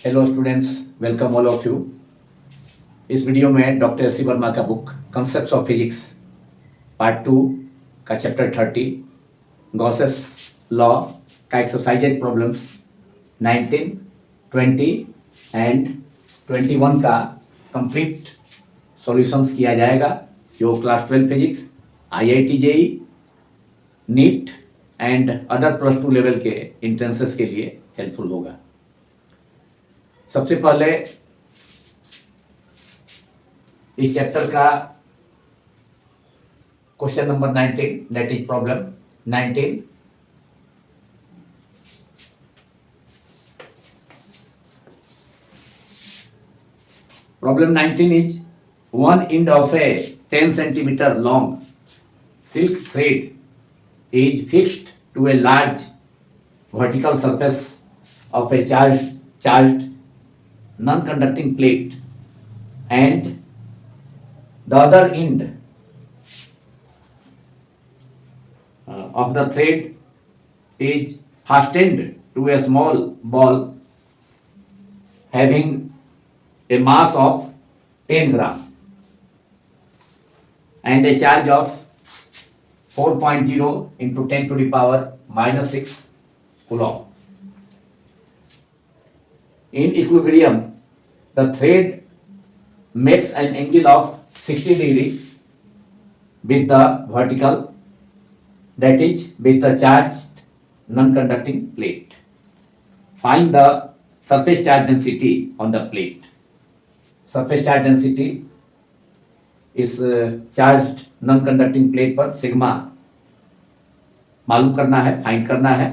Hello students, welcome all of you. इस video में doctor S C Verma का book concepts of physics part 2 का chapter 30 Gauss's law का exercises problems 19, 20 and 21 का complete solutions किया जाएगा, जो class 12 physics, IIT JEE, neat and other plus 2 level के इंट्रेंसेस के लिए हेल्पफुल होगा। सबसे पहले इस चैप्टर का question number 19, that is problem 19। Problem 19 is one end of a 10 centimeter long silk thread is fixed to a large vertical surface of a charged non-conducting plate, and the other end of the thread is fastened to a small ball having a mass of 10 gram and a charge of 4.0 into 10 to the power minus 6 coulomb. In equilibrium, the thread makes an angle of 60 degree with the vertical, that is with the charged non-conducting plate. Find the surface charge density on the plate. Surface charge density इस charged non conducting plate पर sigma मालूम करना है, find करना है।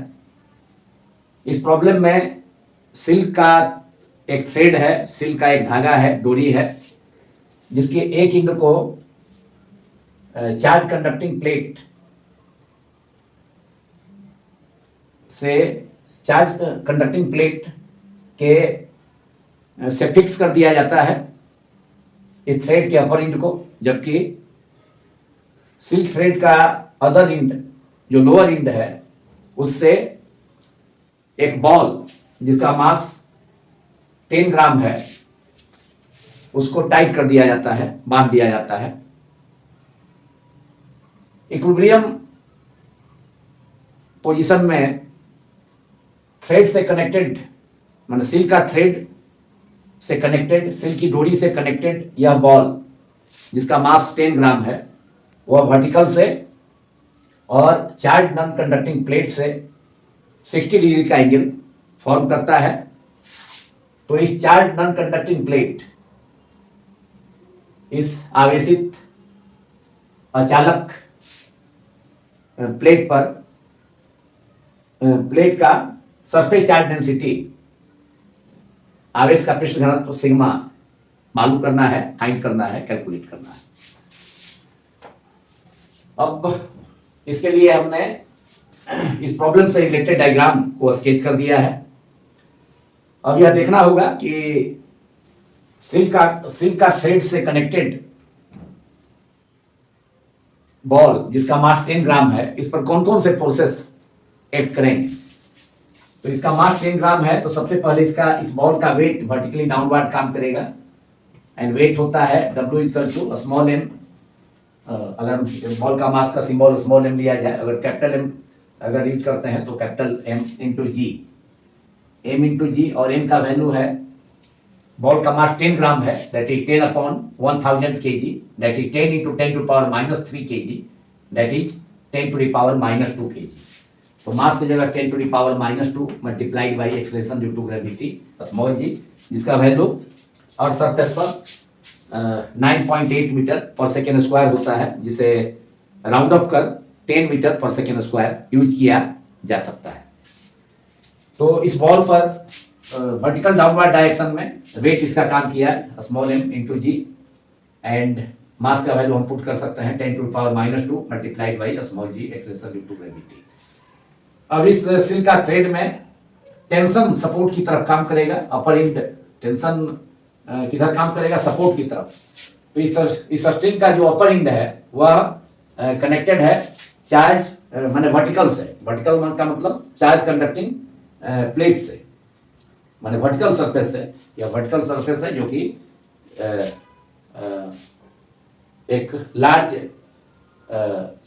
इस problem में silk का एक थ्रेड है, सिल्क का एक धागा है, डोरी है, जिसके एक एंड को चार्ज कंडक्टिंग प्लेट से चार्ज कंडक्टिंग प्लेट के से फिक्स कर दिया जाता है इस थ्रेड के अपर एंड को, जबकि सिल्क थ्रेड का अदर एंड जो लोअर एंड है उससे एक बॉल जिसका मास 10 ग्राम है उसको टाइट कर दिया जाता है, बांध दिया जाता है। इक्विलिब्रियम पोजीशन में थ्रेड से कनेक्टेड, मतलब सिल्क का थ्रेड से कनेक्टेड, सिल्क की डोरी से कनेक्टेड यह बॉल जिसका मास 10 ग्राम है वह वर्टिकल से और चार्ज नॉन कंडक्टिंग प्लेट से 60 डिग्री का एंगल फॉर्म करता है। तो इस चार्ज नॉन कंडक्टिंग प्लेट, इस आवेशित अचालक प्लेट पर प्लेट का सरफेस चार्ज डेंसिटी, आवेश का पृष्ठ घनत्व सिग्मा मालूम करना है, फाइंड करना है, कैलकुलेट करना है। अब इसके लिए हमने इस प्रॉब्लम से रिलेटेड डायग्राम को स्केच कर दिया है। अब यह देखना होगा कि सिल्क का थ्रेड से कनेक्टेड बॉल जिसका मास 10 ग्राम है, इस पर कौन कौन से फोर्सेस एक्ट करेंगे। तो इसका मास 10 ग्राम है, तो सबसे पहले इस बॉल का वेट वर्टिकली डाउनवर्ड काम करेगा, एंड वेट होता है W equal to small m। अगर बॉल का मास का सिंबल स्मॉल m लिया जाए, अगर कैपिटल M अगर यूज करते हैं तो कैपिटल M इंटू जी, m इंटू जी, और m का वैल्यू है, बॉल का मास 10 ग्राम है, that is 10 upon 1000 kg, that is 10 into 10 to power minus 3 kg, that is 10 to the power minus 2 kg। तो मास की जगह 10 to the power minus 2 multiplied by acceleration due to gravity small g, जिसका value और surface पर 9.8 metre पर second square होता है, जिसे राउंड अप कर 10 मीटर पर सेकेंड स्क्वायर यूज किया जा सकता है। तो इस बॉल पर वर्टिकल डाउनवर्ड डायरेक्शन में वेट इसका काम किया है small m into g, and mass का वैल्यू हम पुट कर सकते हैं 10 to the power minus 2 multiplied by small g acceleration due to gravity. अब इस सिल्क का थ्रेड में टेंशन सपोर्ट की तरफ काम करेगा, अपर एंड टेंशन किधर काम करेगा, सपोर्ट की तरफ। तो इस स्ट्रिंग का जो अपर एंड है वह कनेक्टेड है चार्ज माने वर्टिकल से, वर्टिकल का मतलब चार्ज कंडक्टिंग प्लेट से, माने वर्टिकल सरफेस है, या वर्टिकल सरफेस है जो कि एक large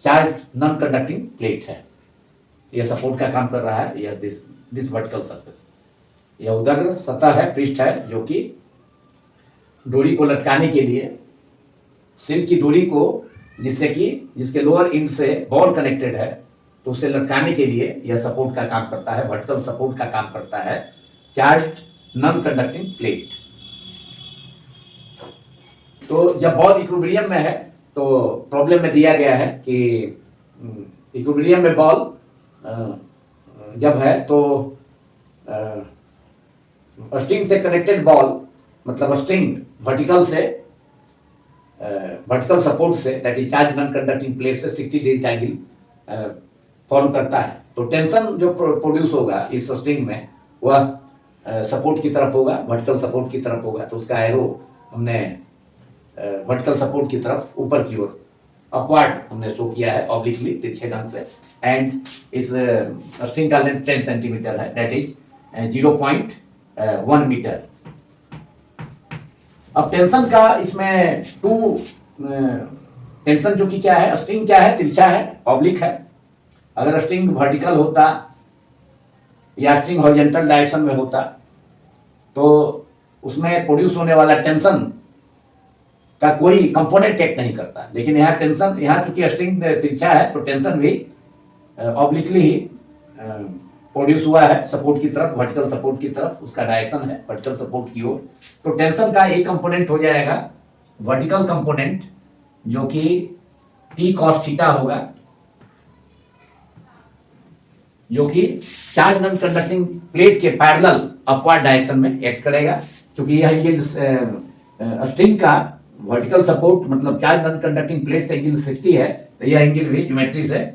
charge non conducting plate है, यह सपोर्ट का काम कर रहा है, यह दिस वर्टिकल सरफेस। यह उदग्र सतह है, पृष्ठ है, जो कि डोरी को लटकाने के लिए, सिल्क की डोरी को जिसके लोअर एंड से बॉल कनेक्टेड है, तो उसे लटकाने के लिए यह सपोर्ट का काम करता है, वर्टिकल सपोर्ट का काम करता है चार्ज्ड नॉन कंडक्टिंग प्लेट। तो जब बॉल इक्विलिब्रियम में है तो प्रॉब्लम में दिया गया है कि इक्विलिब्रियम में बॉल जब है तो स्ट्रिंग से कनेक्टेड बॉल, मतलब स्ट्रिंग वर्टिकल सपोर्ट से, that is charge non conducting plate से 60 डिग्री का एंगल फॉर्म करता है। तो टेंशन जो प्रोड्यूस होगा इस स्ट्रिंग में वह सपोर्ट की तरफ होगा, वर्टिकल सपोर्ट की तरफ होगा। तो उसका एरो हमने वर्टिकल सपोर्ट की तरफ ऊपर की ओर अपवर्ड हमने शो किया है ऑब्लिकली तिरछे ढंग से। एंड इस स्ट्रिंग का लेंथ 10 सेंटीमीटर है, दैट इज 0.1 मीटर। अब टेंशन का इसमें टेंशन जो कि क्या है, स्ट्रिंग क्या है, तिरछा है, ऑब्लिक है। अगर स्ट्रिंग वर्टिकल होता या स्ट्रिंग हॉरिजॉन्टल डायरेक्शन में होता तो उसमें प्रोड्यूस होने वाला टेंशन का कोई कंपोनेंट एक्ट नहीं करता। लेकिन यहाँ टेंशन, यहाँ चूंकि स्ट्रिंग तिरछा है तो टेंशन भी ऑब्लिकली ही प्रोड्यूस हुआ है सपोर्ट की तरफ, वर्टिकल सपोर्ट की तरफ, उसका डायरेक्शन है वर्टिकल सपोर्ट की ओर। तो टेंशन का एक कंपोनेंट हो जाएगा वर्टिकल कंपोनेंट, जो कि टी कॉस थीटा होगा, जो कि चार्ज नॉन कंडक्टिंग प्लेट के पैरेलल अपवर्ड डायरेक्शन में एक्ट करेगा। क्योंकि यह एंगल स्ट्रिंग का वर्टिकल सपोर्ट मतलब चार्ज नॉन कंडक्टिंग प्लेट से एंगल 60 है, तो यह एंगल भी ज्योमेट्री से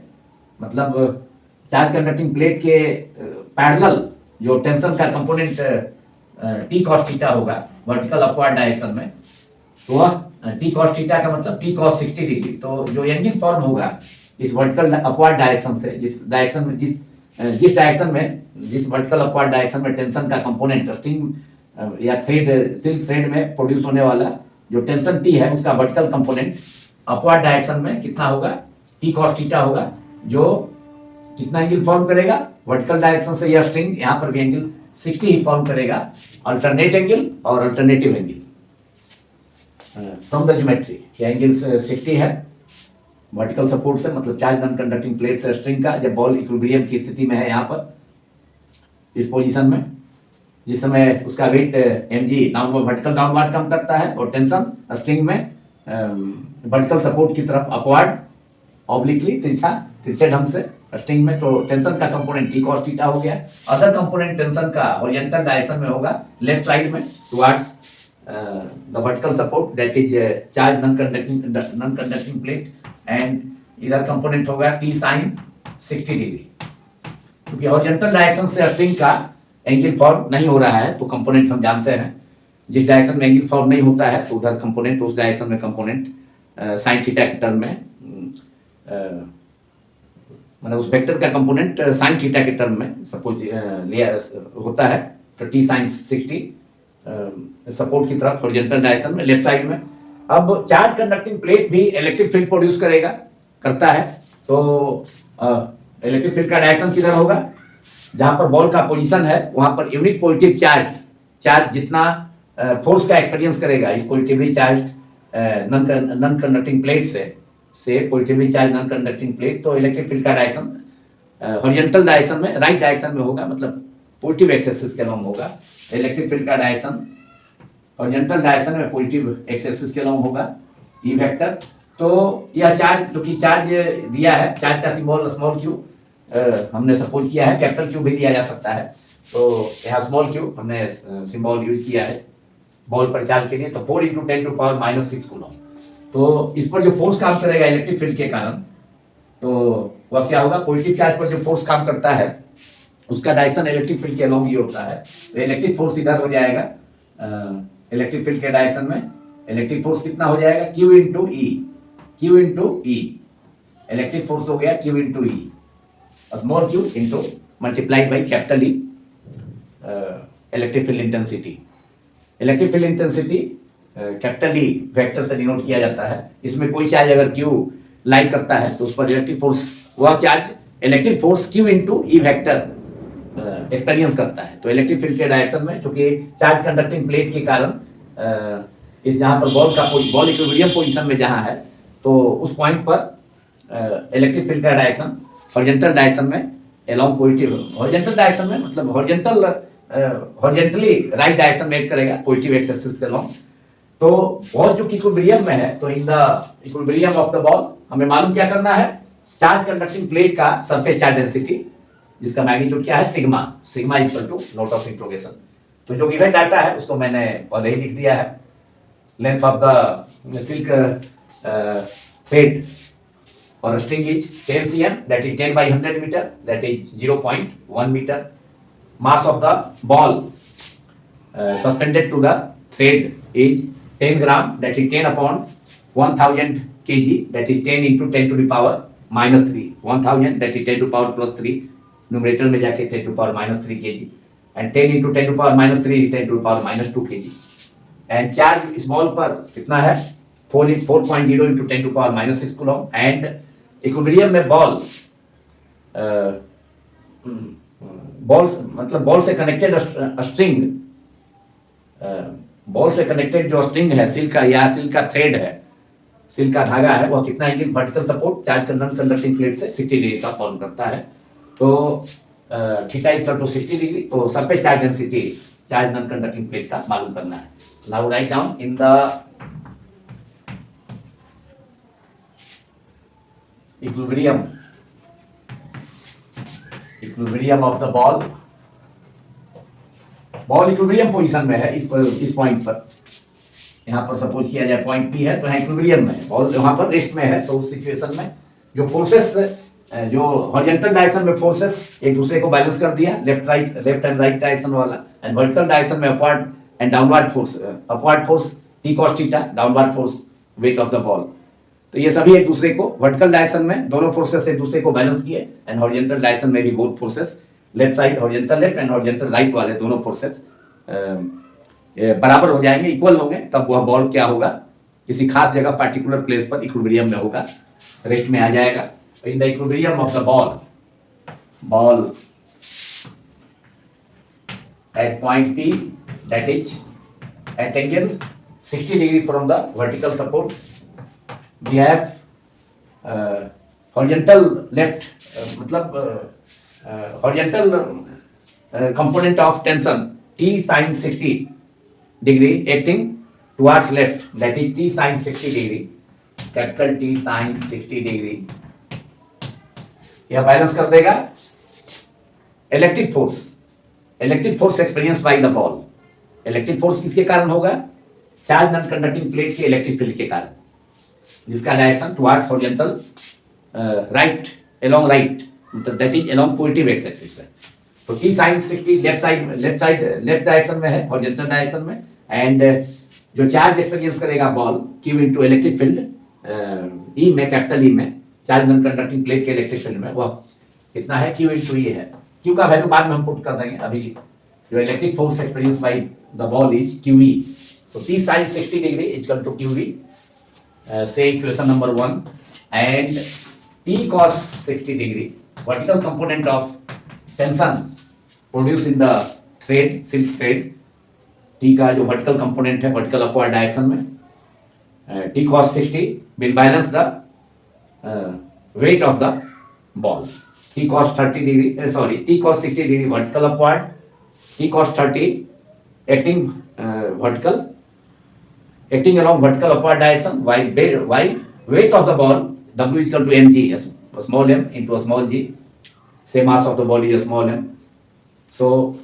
मतलब चार्ज कंडक्टिंग प्लेट के पैरेलल जो टेंशन का कंपोनेंट टी कॉस थीटा होगा वर्टिकल अपवर्ड डायरेक्शन में, तो वह टी कॉस थीटा का मतलब टी कॉस 60 डिग्री। तो जो एंगल फॉर्म होगा इस वर्टिकल अपवर्ड डायरेक्शन से, जिस डायरेक्शन में जिस वर्टिकल अपवर्ड डायरेक्शन में टेंशन का कंपोनेंट स्ट्रिंग या थ्रेड, सिल्क थ्रेड में प्रोड्यूस होने वाला जो टेंशन टी है, उसका वर्टिकल कंपोनेंट अपवर्ड डायरेक्शन में कितना होगा, टी कॉस थीटा होगा, जो कितना एंगल फॉर्म करेगा वर्टिकल डायरेक्शन से। यह स्ट्रिंग यहाँ पर भी एंगल 60 ही फॉर्म करेगा, अल्टरनेट एंगल और alternative angle from the geometry. यह एंगल 60 है वर्टिकल सपोर्ट से, मतलब चार्ज नॉन कंडक्टिंग प्लेट से स्ट्रिंग का, जब बॉल इक्विलिब्रियम की स्थिति में है यहाँ पर इस पोजीशन में, जिस समय उसका weight mg downward vertical downward कम करता है, और टेंशन स्ट्रिंग में वर्टिकल सपोर्ट की तरफ अपवर्ड ऑब्लिकली तिरछे ढंग से स्ट्रिंग में। तो टेंशन का कंपोनेंट टी कॉस थीटा हो गया। अदर कंपोनेंट टेंशन का हॉरिजॉन्टल डायरेक्शन में होगा लेफ्ट साइड में towards the vertical support, that is charge non conducting plate, and इधर कंपोनेंट होगा टी साइन 60 डिग्री। क्योंकि हॉरिजॉन्टल डायरेक्शन से स्ट्रिंग का एंगल फॉर्म नहीं हो रहा है, तो कंपोनेंट हम जानते हैं जिस डायरेक्शन में एंगल फॉर्म नहीं होता है तो उधर कंपोनेंट, उस डायरेक्शन में कंपोनेंट साइन थीटा के टर्म में मतलब उस वेक्टर का कंपोनेंट साइन थीटा के टर्म में सपोज लिया होता है। तो टी साइन 60 सपोर्ट की तरफ हॉरिजॉन्टल डायरेक्शन में लेफ्ट साइड में। अब चार्ज कंडक्टिंग प्लेट भी इलेक्ट्रिक फील्ड प्रोड्यूस करता है। तो इलेक्ट्रिक फील्ड का डायरेक्शन किधर होगा, जहां पर बॉल का पोजीशन है वहां पर यूनिट पॉजिटिव चार्ज जितना फोर्स का एक्सपीरियंस करेगा इस positively charge non conducting plate से positively charge non conducting plate, तो इलेक्ट्रिक फील्ड का डायरेक्शन हॉरिजॉन्टल डायरेक्शन में, राइट डायरेक्शन में होगा, मतलब पॉजिटिव एक्सेसिस के लॉन्ग होगा। इलेक्ट्रिक फील्ड का डायरेक्शन हॉरिजॉन्टल डायरेक्शन में पॉजिटिव एक्सेसिस के लॉन्ग होगा ई वेक्टर। तो यह चार्ज जो कि चार्ज दिया है, चार्ज का सिंबल स्मॉल क्यू हमने सपोज किया है, कैपिटल क्यू भी दिया जा सकता है। तो यहाँ स्मॉल क्यू हमने सिंबल यूज किया है बॉल पर चार्ज के लिए। तो 4 × 10⁻⁻⁶ कूलम। तो इस पर जो फोर्स काम करेगा इलेक्ट्रिक फील्ड के कारण, तो वह क्या होगा, पॉजिटिव चार्ज पर जो फोर्स काम करता है उसका डायरेक्शन इलेक्ट्रिक फील्ड के अलोंग ही होता है। तो इलेक्ट्रिक फोर्स इधर हो जाएगा इलेक्ट्रिक फील्ड के डायरेक्शन में। इलेक्ट्रिक फोर्स कितना हो जाएगा, Q × E। इलेक्ट्रिक फोर्स हो गया Q × E, small q into multiplied by capital E। Electric field intensity. Electric field intensity capital e vector से डिनोट किया जाता है। इसमें कोई चार्ज अगर क्यू लाई करता है तो उस पर इलेक्ट्रिक फोर्स, वह charge electric force Q into E vector experience करता है। तो इलेक्ट्रिक फील्ड के डायरेक्शन में, चूंकि चार्ज कंडक्टिंग प्लेट के कारण इस जहाँ पर बॉल इक्विलिब्रियम पोजीशन में जहाँ है, तो उस पॉइंट पर इलेक्ट्रिक फील्ड का डायरेक्शन हॉरिजॉन्टल डायरेक्शन में अलोंग पॉजिटिव, हॉरिजॉन्टल डायरेक्शन में मतलब हॉरिजॉन्टली राइट डायरेक्शन में एक्ट करेगा पॉजिटिव एक्स एक्सिस के अलोंग। तो बॉल जो इक्विलिब्रियम में है, तो in the equilibrium of the ball हमें मालूम क्या करना है, चार्ज कंडक्टिंग प्लेट का सरफेस चार्ज डेंसिटी, जिसका मैग्नीट्यूड क्या है, sigma. Sigma is equal to note of interrogation. तो जो गिवन डाटा है उसको मैंने पहले ही लिख दिया है। Length of the silk thread और string is 10 cm, that is 10 by 100 meter, that is 0.1 meter. Mass of the ball suspended to the thread is 10 gram, that is 10 upon 1000 kg, that is 10 into 10 to the power minus 3, 1000 that is 10 to the power plus 3, numerator में जाके 10 to the power minus 3 kg, and 10 into 10 to the power minus 3 is 10 to the power minus 2 kg. And charge इस ball पर कितना है, 4.0 into 10 to the power minus 6 coulomb. And equilibrium में ball से connected string, ball से connected जो string है silk का या सिल्क का थ्रेड है, सिल्क का धागा है, वह कितना angle vertical support charge conducting plate से 60 डिग्री का फॉर्म करता है। तो theta is equal to 60 degree. तो surface charge density charge non conducting plate का मालूम करना है। Now write down in the equilibrium of the ball. Ball equilibrium position में है इस पॉइंट पर। यहाँ पर सपोज किया जाए पॉइंट पी है, तो यहाँ इक्विलिब्रियम में है, बॉल वहाँ पर रेस्ट में है। तो उस सिचुएशन में जो फोर्सेस, जो हॉरिजॉन्टल डायरेक्शन में फोर्सेस एक दूसरे को बैलेंस कर दिया, लेफ्ट एंड राइट डायरेक्शन वाला, एंड वर्टिकल डायरेक्शन में upward and downward force, upward force T cos theta, downward force weight of the ball. तो ये सभी एक दूसरे को वर्टिकल डायरेक्शन में दोनों फोर्सेस एक दूसरे को बैलेंस किए, एंड हॉरिजॉन्टल डायरेक्शन में भी both forces, left side horizontal left and horizontal right वाले दोनों फोर्सेस बराबर हो जाएंगे, इक्वल होंगे, तब वह बॉल क्या होगा, किसी खास जगह पार्टिकुलर प्लेस पर इक्विलिब्रियम में होगा, रेस्ट में आ जाएगा। In the equilibrium of the ball at point P, that is at angle 60 degree from the vertical support, we have horizontal left, horizontal component of tension T sin 60 degree acting towards left, that is T sin 60 degree, capital T sin 60 degree। यह balance कर देगा electric force experience by the ball. Electric force किसके कारण होगा, charge non conducting plate के electric field के कारण, जिसका direction towards horizontal right, along right, मतलब that is along positive x axis है। तो T sin 60 लेफ्ट डायरेक्शन में है, हॉरिजॉन्टल डायरेक्शन में, एंड जो चार्ज एक्सपीरियंस करेगा ball Q into electric field E में, कैपिटल E में, चार्ज नॉन कंडक्टिंग प्लेट के इलेक्ट्रिक फील्ड में, वह कितना है, Q इनटू E है। Q का वैल्यू बाद में हम पुट कर देंगे, अभी जो electric force experience by the ball is QE। So T sin 60 degree is equal to QE, say equation number 1, and T cos 60 degree, vertical component of tension produced in the thread, silk thread, T का जो vertical component है, vertical upward direction में, T cos 60 will balance the weight of the ball. T cos 30 degree, T cos 60 degree vertical upward, T cos 30 acting vertical, acting along vertical upward direction, while weight of the ball W is equal to mg, a small m into a small g, say mass of the body is a small m, so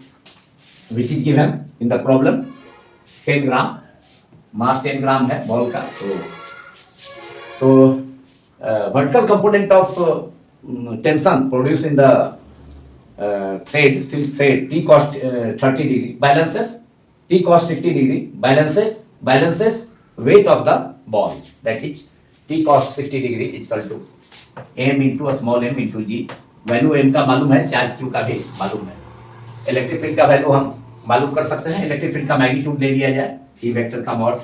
which is given in the problem 10 gram, mass 10 gram है ball का। तो vertical component of tension produced in the silk thread T cos 30 degree balances T cos 60 degree balances weight of the ball, that is T cos 60 degree is equal to m into a small m into g। Value m का मालूम है, charge q का भी मालूम है, electric field का value हम मालूम कर सकते हैं। इलेक्ट्रिक फील्ड का मैग्नीट्यूड ले लिया जाए, ई वेक्टर का मॉड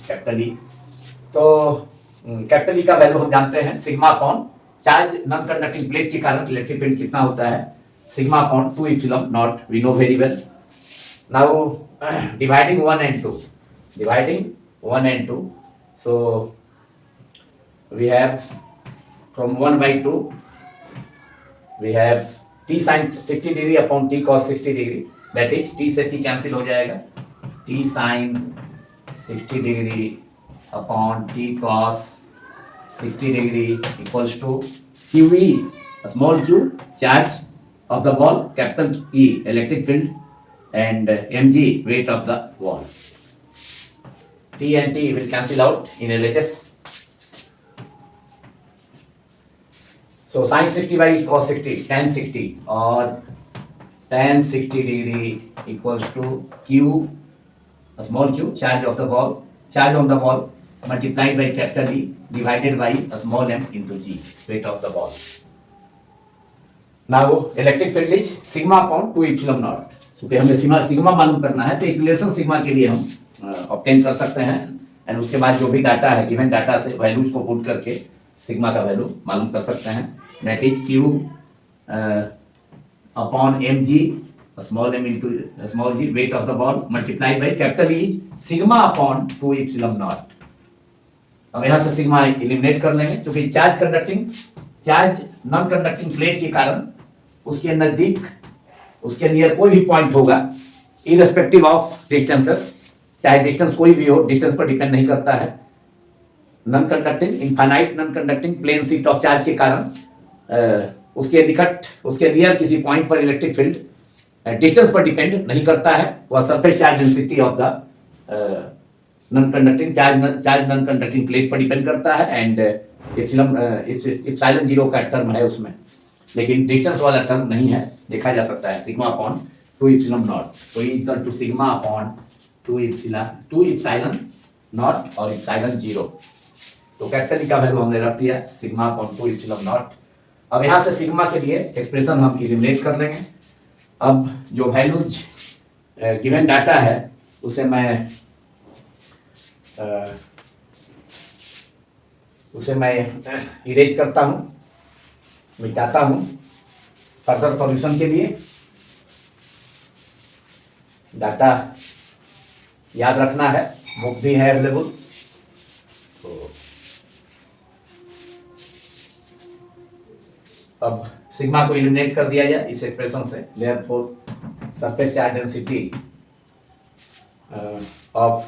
कैपिटल ई, तो कैपिटल ई का वैल्यू हम जानते हैं sigma upon charge non conducting plate के कारण इलेक्ट्रिक फील्ड कितना होता है, sigma upon 2 epsilon naught, we know very well. Now dividing 1 and 2, dividing 1 and 2, so we have from 1 by 2 we have t sin 60 degree upon t cos 60 degree, that is t से t cancel हो जाएगा, t sin 60 degree upon t cos 60 degree equals to qe, small q charge of the ball, capital E electric field, and mg weight of the ball. T and T will cancel out in LHS. So sin 60 by cos 60, tan 60, or tan 60 degree equals to Q, a small q, charge of the ball, charge on the ball multiplied by capital E divided by a small m into G, weight of the ball. Now electric field is sigma upon 2 epsilon naught. क्योंकि हमें sigma मालूम करना है, तो equation sigma के लिए हम obtain कर सकते हैं, एंड उसके बाद जो भी डाटा है गिवन डाटा से वैल्यूज को पुट करके सिग्मा का वैल्यू मालूम कर सकते हैं। That is q upon m g, small m into small g, weight of the ball multiplied by capital E sigma upon 2 epsilon naught. अब यहाँ से सिग्मा एलिमिनेट कर लेंगे, क्योंकि चार्ज नॉन कंडक्टिंग प्लेट के कारण उसके नजदीक, उसके नियर कोई भी पॉइंट होगा, इररिस्पेक्टिव ऑफ डिस्टेंसेस, चाहे डिस्टेंस कोई भी हो, डिस्टेंस पर डिपेंड नहीं करता है। Non conducting infinite non conducting plane sheet of charge के कारण उसके निकट, उसके नियर किसी पॉइंट पर इलेक्ट्रिक फील्ड डिस्टेंस पर डिपेंड नहीं करता है, वह surface charge density of the non conducting charge non conducting plate पर डिपेंड करता है, एंड एप्सिलॉन जीरो का टर्म है उसमें, लेकिन डिस्टेंस वाला टर्म नहीं है, देखा जा सकता है सिग्मा अपॉन 2 एप्सिलॉन नॉट। तो ये equal to sigma upon 2 epsilon naught और एप्सिलॉन जीरो। तो कैपिटल का वैल्यू हमने रख दिया सिग्मा अपॉन 2 एप्सिलॉन नॉट। अब यहाँ से सिग्मा के लिए एक्सप्रेशन हम एलिमिनेट कर लेंगे। अब जो वैल्यूज गिवन डाटा है उसे मैं इरेज करता हूँ, मिटाता हूँ फर्दर सॉल्यूशन के लिए। डाटा याद रखना है, बुक भी है अवेलेबल। तो अब सिग्मा को एलिमिनेट कर दिया जाए इस एक्सप्रेशन से, therefore surface charge density of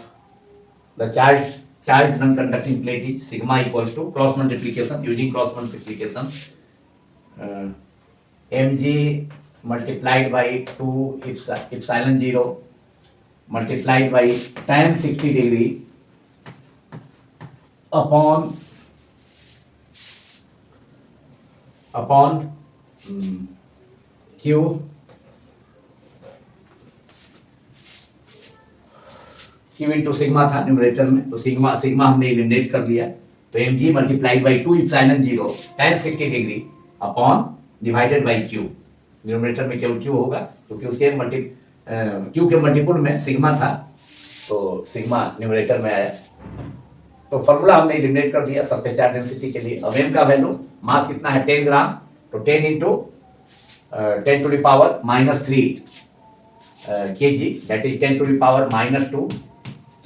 the charge non conducting plate is sigma equals to cross multiplication, using cross multiplication mg multiplied by 2 epsilon 0 multiplied by tan 60 degree upon q into sigma था numerator में, तो sigma हमने eliminate कर लिया, तो mg multiplied by 2 epsilon 0 tan 60 degree upon divided by Q. Numerator में केवल Q होगा, क्योंकि उसके क्यू के मल्टीपुल में सिग्मा था, तो सिग्मा न्यूमरेटर में आया। तो फॉर्मूला हमने एलिमिनेट कर दिया सरफेस चार्ज डेंसिटी के लिए। अब m का वैल्यू, मास कितना है 10 ग्राम, तो 10 into 10 to the power -3 kg, that is 10 to the power -2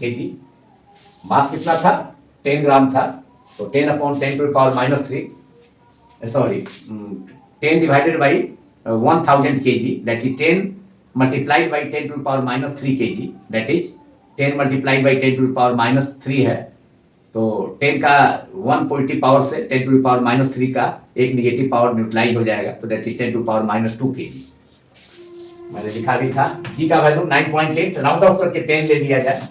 kg। Mass कितना था 10 ग्राम था, तो 10 upon 10 to the power -3, sorry 10 divided by 1000 kg, that is 10 multiplied by 10 to the power -3 kg, that is 10 multiplied by 10 to the power -3 है, तो 10 का 1 positive power से 10 to the power -3 का एक निगेटिव पावर न्यूट्रलाइज हो जाएगा, तो that is 10 to the power -2 kg। मैंने लिखा भी था। जी का वैल्यू 9.8, राउंड ऑफ करके 10 ले लिया जाए,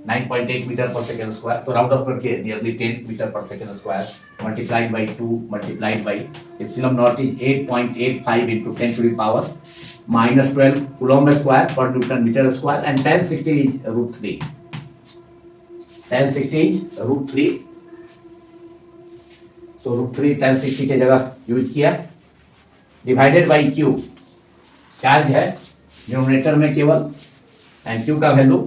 9.8 मीटर पर सेकेंड स्क्वायर, तो राउंड ऑफ करके नियरली 10 मीटर पर second square multiplied by 2 multiplied by epsilon naught is 8.85 into 10 to the power -12 coulomb square per newton metre square, and tan 60 is √3, tan 60 is √3, तो √3 tan 60 के जगह use किया, divided by q, charge है numerator में केवल, and q का value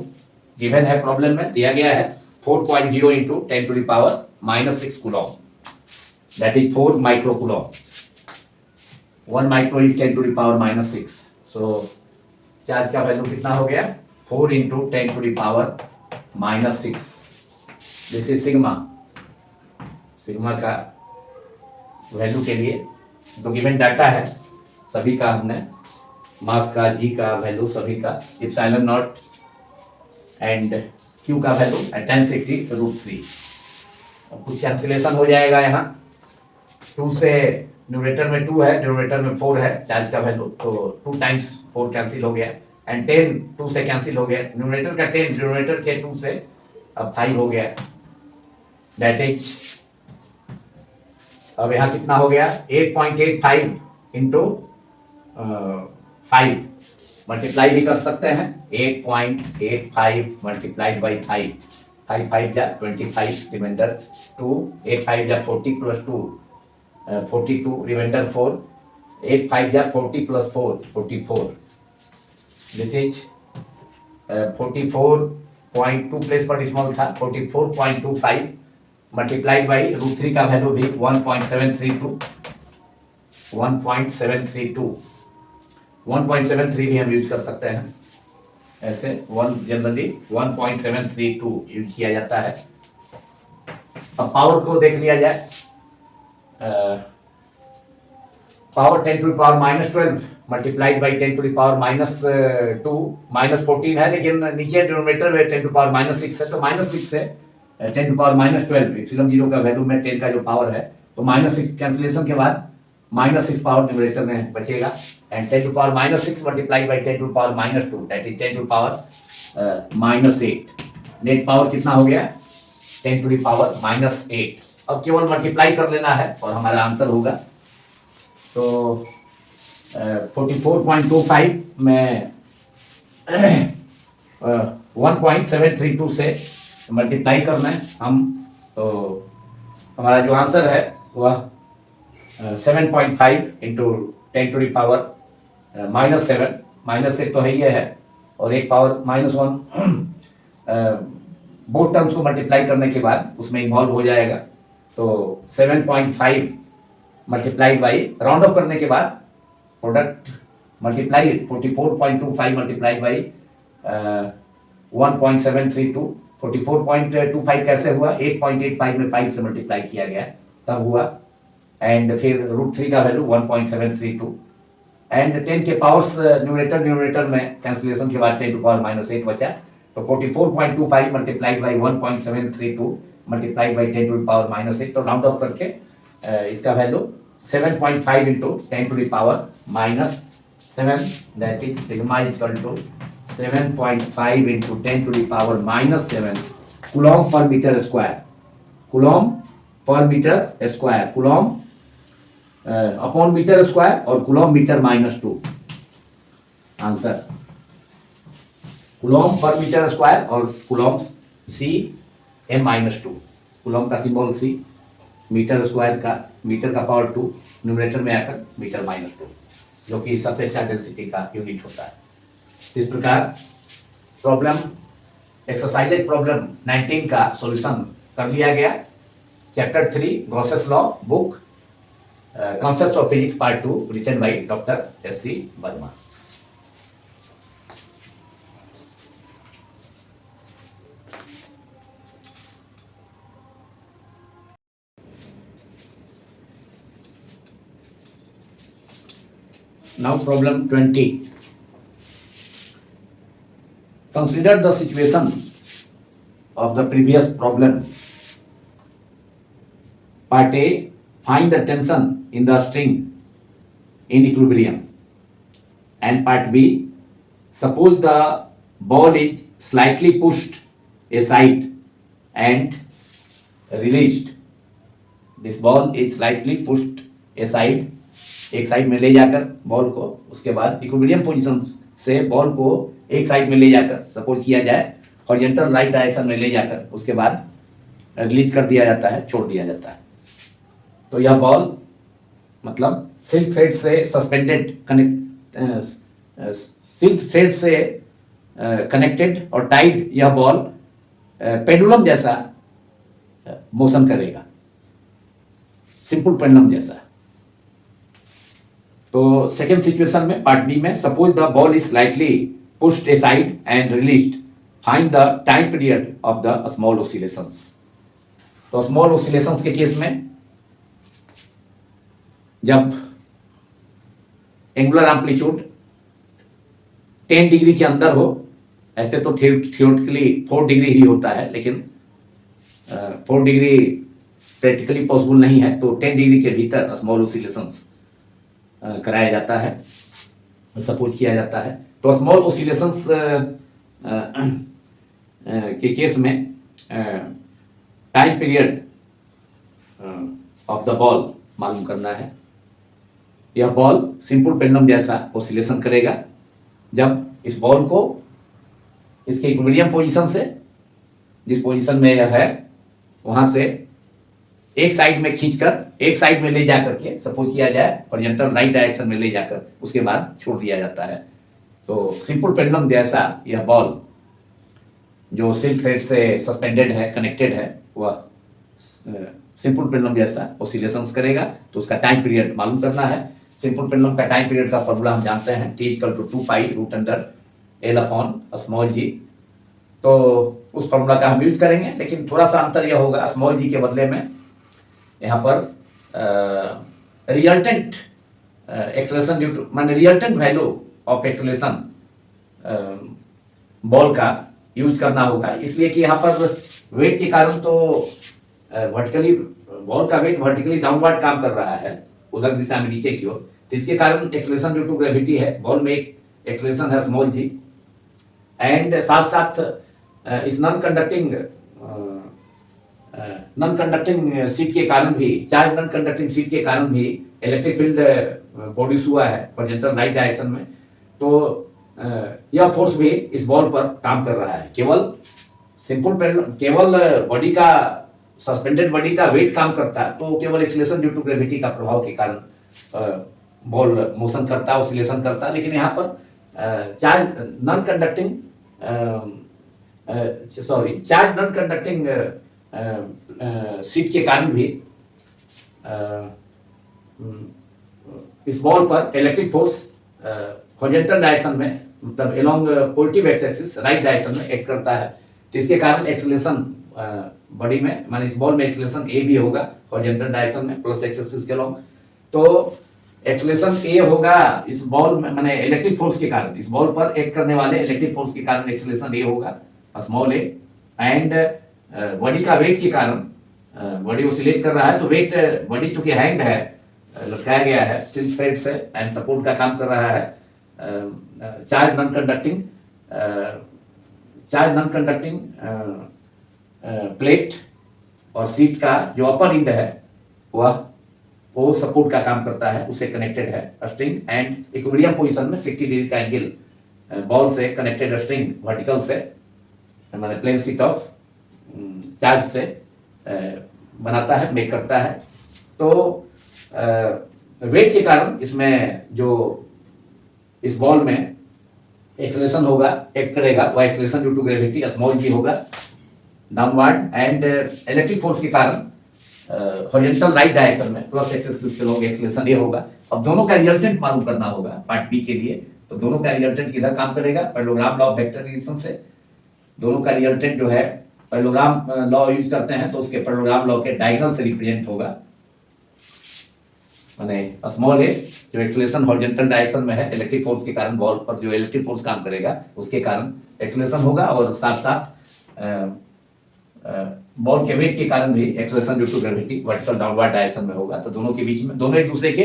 given है, problem में दिया गया है 4.0 into 10 to the power -6 coulomb, that is 4 micro coulomb. 1 micro is 10 to the power -6, so charge का वैल्यू कितना हो गया 4 into 10 to the power -6। This is sigma, sigma का वैल्यू के लिए जो गिवन डाटा है सभी का हमने मास का, जी का वैल्यू सभी का, इप्सिलॉन नॉट एंड क्यू का वैल्यू 1060√3। और कुछ कैंसिलेशन हो जाएगा यहाँ, 2 से न्यूमरेटर में 2 है, डिनोमिनेटर में 4 है चार्ज का वैल्यू, तो 2 टाइम्स 4 कैंसिल हो गया एंड 10 2 से कैंसिल हो गया, न्यूमरेटर का 10 डिनोमिनेटर के 2 से अब 5 हो गया, दैट इज अब यहाँ कितना हो गया 8.85 इंटू 5 मल्टीप्लाई भी कर सकते हैं, 8.85 मल्टीप्लाइड बाई 5, 5 5 जा 25 रिमाइंडर 2, 8 5 जा 40 प्लस 2 42 रिमाइंडर 4, 8 5 जा 40 प्लस 4 44, दिस इज 44.2 प्लेस पर डिसिमल था 44.25 मल्टीप्लाइड बाई √3 का वैल्यू भी 1.732 भी हम यूज कर सकते हैं, ऐसे जनरली 1.732 यूज किया जाता है। अब पावर को देख लिया जाए, power 10 to the power -12 multiplied by 10 to the power -2 -14 है, लेकिन नीचे डिनोमिनेटर में 10 टू पावर -6 है, तो -6 से 10 टू पावर -12 एप्सिलॉन 0 का वैल्यू में 10 का जो पावर है, तो -6 कैंसिलेशन के बाद -6 पावर डिनोमिनेटर में बचेगा and 10 to power -6 multiply by 10 to power -2 that is 10 to power -8। Net power कितना हो गया 10 टू द पावर -8। अब केवल मल्टीप्लाई कर लेना है और हमारा आंसर होगा, तो 44.25 में 1.732 से मल्टीप्लाई करना है हम, तो हमारा जो आंसर है वह 7.5 इंटू 10 टू द पावर -7, -1 तो है ही है और एक पावर -1 बोथ टर्म्स को मल्टीप्लाई करने के बाद उसमें इन्वॉल्व हो जाएगा, तो 7.5 मल्टीप्लाइड बाई राउंड ऑफ करने के बाद प्रोडक्ट मल्टीप्लाई 44.25 मल्टीप्लाइड बाई 1.732, 44.25 कैसे हुआ 8.85 में 5 से मल्टीप्लाई किया गया तब हुआ, एंड फिर √3 का वैल्यू 1.732 एंड 10 के पावर्स न्यूमरेटर में कैंसिलेशन के बाद 10 टू पावर -8 बचा, तो 44.25 multiplied by 1.732 multiplied by 10 to power -8, तो राउंड ऑफ करके इसका value 7.5 into 10 to the power -7, that is sigma is equal to 7.5 into 10 to the power -7 coulomb पर मीटर स्क्वायर, कूलॉम पर metre square, coulomb upon metre square और coulomb metre -2। Answer coulomb पर metre square और coulomb CM-2, coulomb का symbol C, metre square का metre का power 2 numerator में आकर मीटर -2, जो कि सरफेस चार्ज डेंसिटी का यूनिट होता है। इस प्रकार प्रॉब्लम एक्सरसाइज प्रॉब्लम 19 का सॉल्यूशन कर लिया गया। Chapter 3 Gauss's law book concepts of physics part 2 written by doctor S.C. Verma. Now problem 20. Consider the situation of the previous problem. Part A, find the tension in the string in equilibrium. And part B, suppose the ball is slightly pushed aside and released. This ball is slightly pushed aside, एक side में ले जाकर ball को, उसके बाद equilibrium position से ball को एक साइड में ले जाकर सपोज किया जाए हॉरिजॉन्टल राइट डायरेक्शन में ले जाकर उसके बाद रिलीज कर दिया जाता है, छोड़ दिया जाता है। तो यह बॉल मतलब सिल्क थ्रेड से सस्पेंडेड सिल्क थ्रेड से कनेक्टेड और टाइड यह बॉल पेंडुलम जैसा मोशन करेगा, सिंपल पेंडुलम जैसा। तो सेकेंड सिचुएशन में पार्ट बी में, suppose the ball is slightly pushed aside and released, find the time period of the small oscillations. तो स्मॉल ऑसिलेशंस के केस में जब एंगुलर एम्पलीट्यूड 10 डिग्री के अंदर हो, ऐसे तो थियोरेटिकली 4 डिग्री ही होता है, लेकिन 4 डिग्री प्रैक्टिकली पॉसिबल नहीं है, तो 10 डिग्री के भीतर स्मॉल ऑसिलेशंस कराया जाता है, सपोज किया जाता है। तो स्मॉल ऑसिलेशंस के केस में time period of the ball मालूम करना है। यह बॉल सिंपल पेंडुलम जैसा ऑसिलेशन करेगा जब इस बॉल को इसके इक्विलिब्रियम पोजीशन से, जिस पोजीशन में यह है वहां से एक साइड में खींचकर एक साइड में ले जाकर के, सपोज किया जाए हॉरिजॉन्टल राइट डायरेक्शन में ले जाकर उसके बाद छोड़ दिया जाता है। तो सिंपल पेंडुलम जैसा यह बॉल जो सिल्क थ्रेड से सस्पेंडेड है, कनेक्टेड है, वह सिंपल पेंडुलम जैसा ऑसिलेशंस करेगा। तो उसका टाइम पीरियड मालूम करना है। सिंपल पेंडुलम का टाइम पीरियड का फॉर्मूला हम जानते हैं, T = 2π√L/g। तो उस फॉर्मूला का हम यूज करेंगे, लेकिन थोड़ा सा अंतर यह होगा, स्मॉल जी के बदले में यहाँ पर रिजल्टेंट एक्सेलरेशन ड्यू टू, माने resultant value of acceleration ball का यूज करना होगा, इसलिए कि यहाँ पर वेट के कारण तो वर्टिकली बॉल का वेट वर्टिकली डाउनवर्ड काम कर रहा है, उधर दिशा में नीचे की ओर, तो इसके कारण एक्सेलरेशन ड्यू टू ग्रेविटी है, बॉल में एक एक्सेलरेशन है स्मॉल जी, एंड साथ साथ इस नॉन कंडक्टिंग सीट के कारण भी, चार्ज नॉन कंडक्टिंग सीट के कारण भी इलेक्ट्रिक फील्ड प्रोड्यूस हुआ है हॉरिजॉन्टल राइट डायरेक्शन में। तो यह फोर्स भी इस बॉल पर काम कर रहा है। केवल बॉडी का, सस्पेंडेड बॉडी का वेट काम करता है, तो केवल एक्सेलरेशन ड्यू टू ग्रेविटी का प्रभाव के कारण बॉल मोशन करता है, ऑसिलेशन करता है। लेकिन यहाँ पर चार्ज नॉन कंडक्टिंग सीट के कारण भी इस बॉल पर इलेक्ट्रिक फोर्स हॉरिजॉन्टल डायरेक्शन में, मतलब along positive x axis right direction में एक्ट करता है। तो इसके कारण एक्सेलरेशन बॉडी में, माने इस बॉल में एक्सेलरेशन ए भी होगा हॉरिजॉन्टल डायरेक्शन में प्लस एक्स एक्सिस के अलोंग। तो एक्सेलरेशन ए होगा इस बॉल में, माने इलेक्ट्रिक फोर्स के कारण, इस बॉल पर एक्ट करने वाले इलेक्ट्रिक फोर्स के कारण एक्सेलरेशन ए होगा स्मॉल ए, एंड बॉडी का वेट के कारण, बॉडी ऑसिलेट कर रहा है तो वेट, बॉडी चूंकि हैंग्ड है, लटकाया गया है सिल्क थ्रेड से, एंड सपोर्ट का काम कर रहा है चार्ज नॉन कंडक्टिंग प्लेट और सीट का जो अपर एंड है वो सपोर्ट का काम करता है, उससे कनेक्टेड है स्ट्रिंग, एंड इक्विलिब्रियम पोजीशन में 60 डिग्री का एंगल बॉल से कनेक्टेड स्ट्रिंग वर्टिकल से, हमारे प्लेन सीट ऑफ चार्ज से बनाता है, मेक करता है। तो वेट के कारण इसमें जो इस बॉल में एक्सेलरेशन होगा, एक्ट करेगा, वह acceleration due to gravity small g होगा डाउनवर्ड, एंड इलेक्ट्रिक फोर्स के कारण हॉरिजॉन्टल राइट डायरेक्शन में प्लस एक्स एक्सिस के लोग एक्सेलरेशन ये होगा। अब दोनों का रिजल्टेंट मालूम करना होगा पार्ट बी के लिए। तो दोनों का रिजल्टेंट किधर काम करेगा, parallelogram law of vector relation से। दोनों का रिजल्टेंट जो है पैरेललोग्राम लॉ यूज करते हैं, तो उसके पैरेललोग्राम लॉ के डायगोनल से रिप्रेजेंट होगा, माने स्मॉल ए जो एक्सेलरेशन हॉरिजॉन्टल डायरेक्शन में है, इलेक्ट्रिक फोर्स के कारण बॉल पर जो इलेक्ट्रिक फोर्स काम करेगा उसके कारण एक्सेलरेशन होगा, और साथ साथ बॉल के वेट के कारण भी acceleration due to gravity vertical downward direction में होगा। तो दोनों के बीच में, दोनों एक दूसरे के,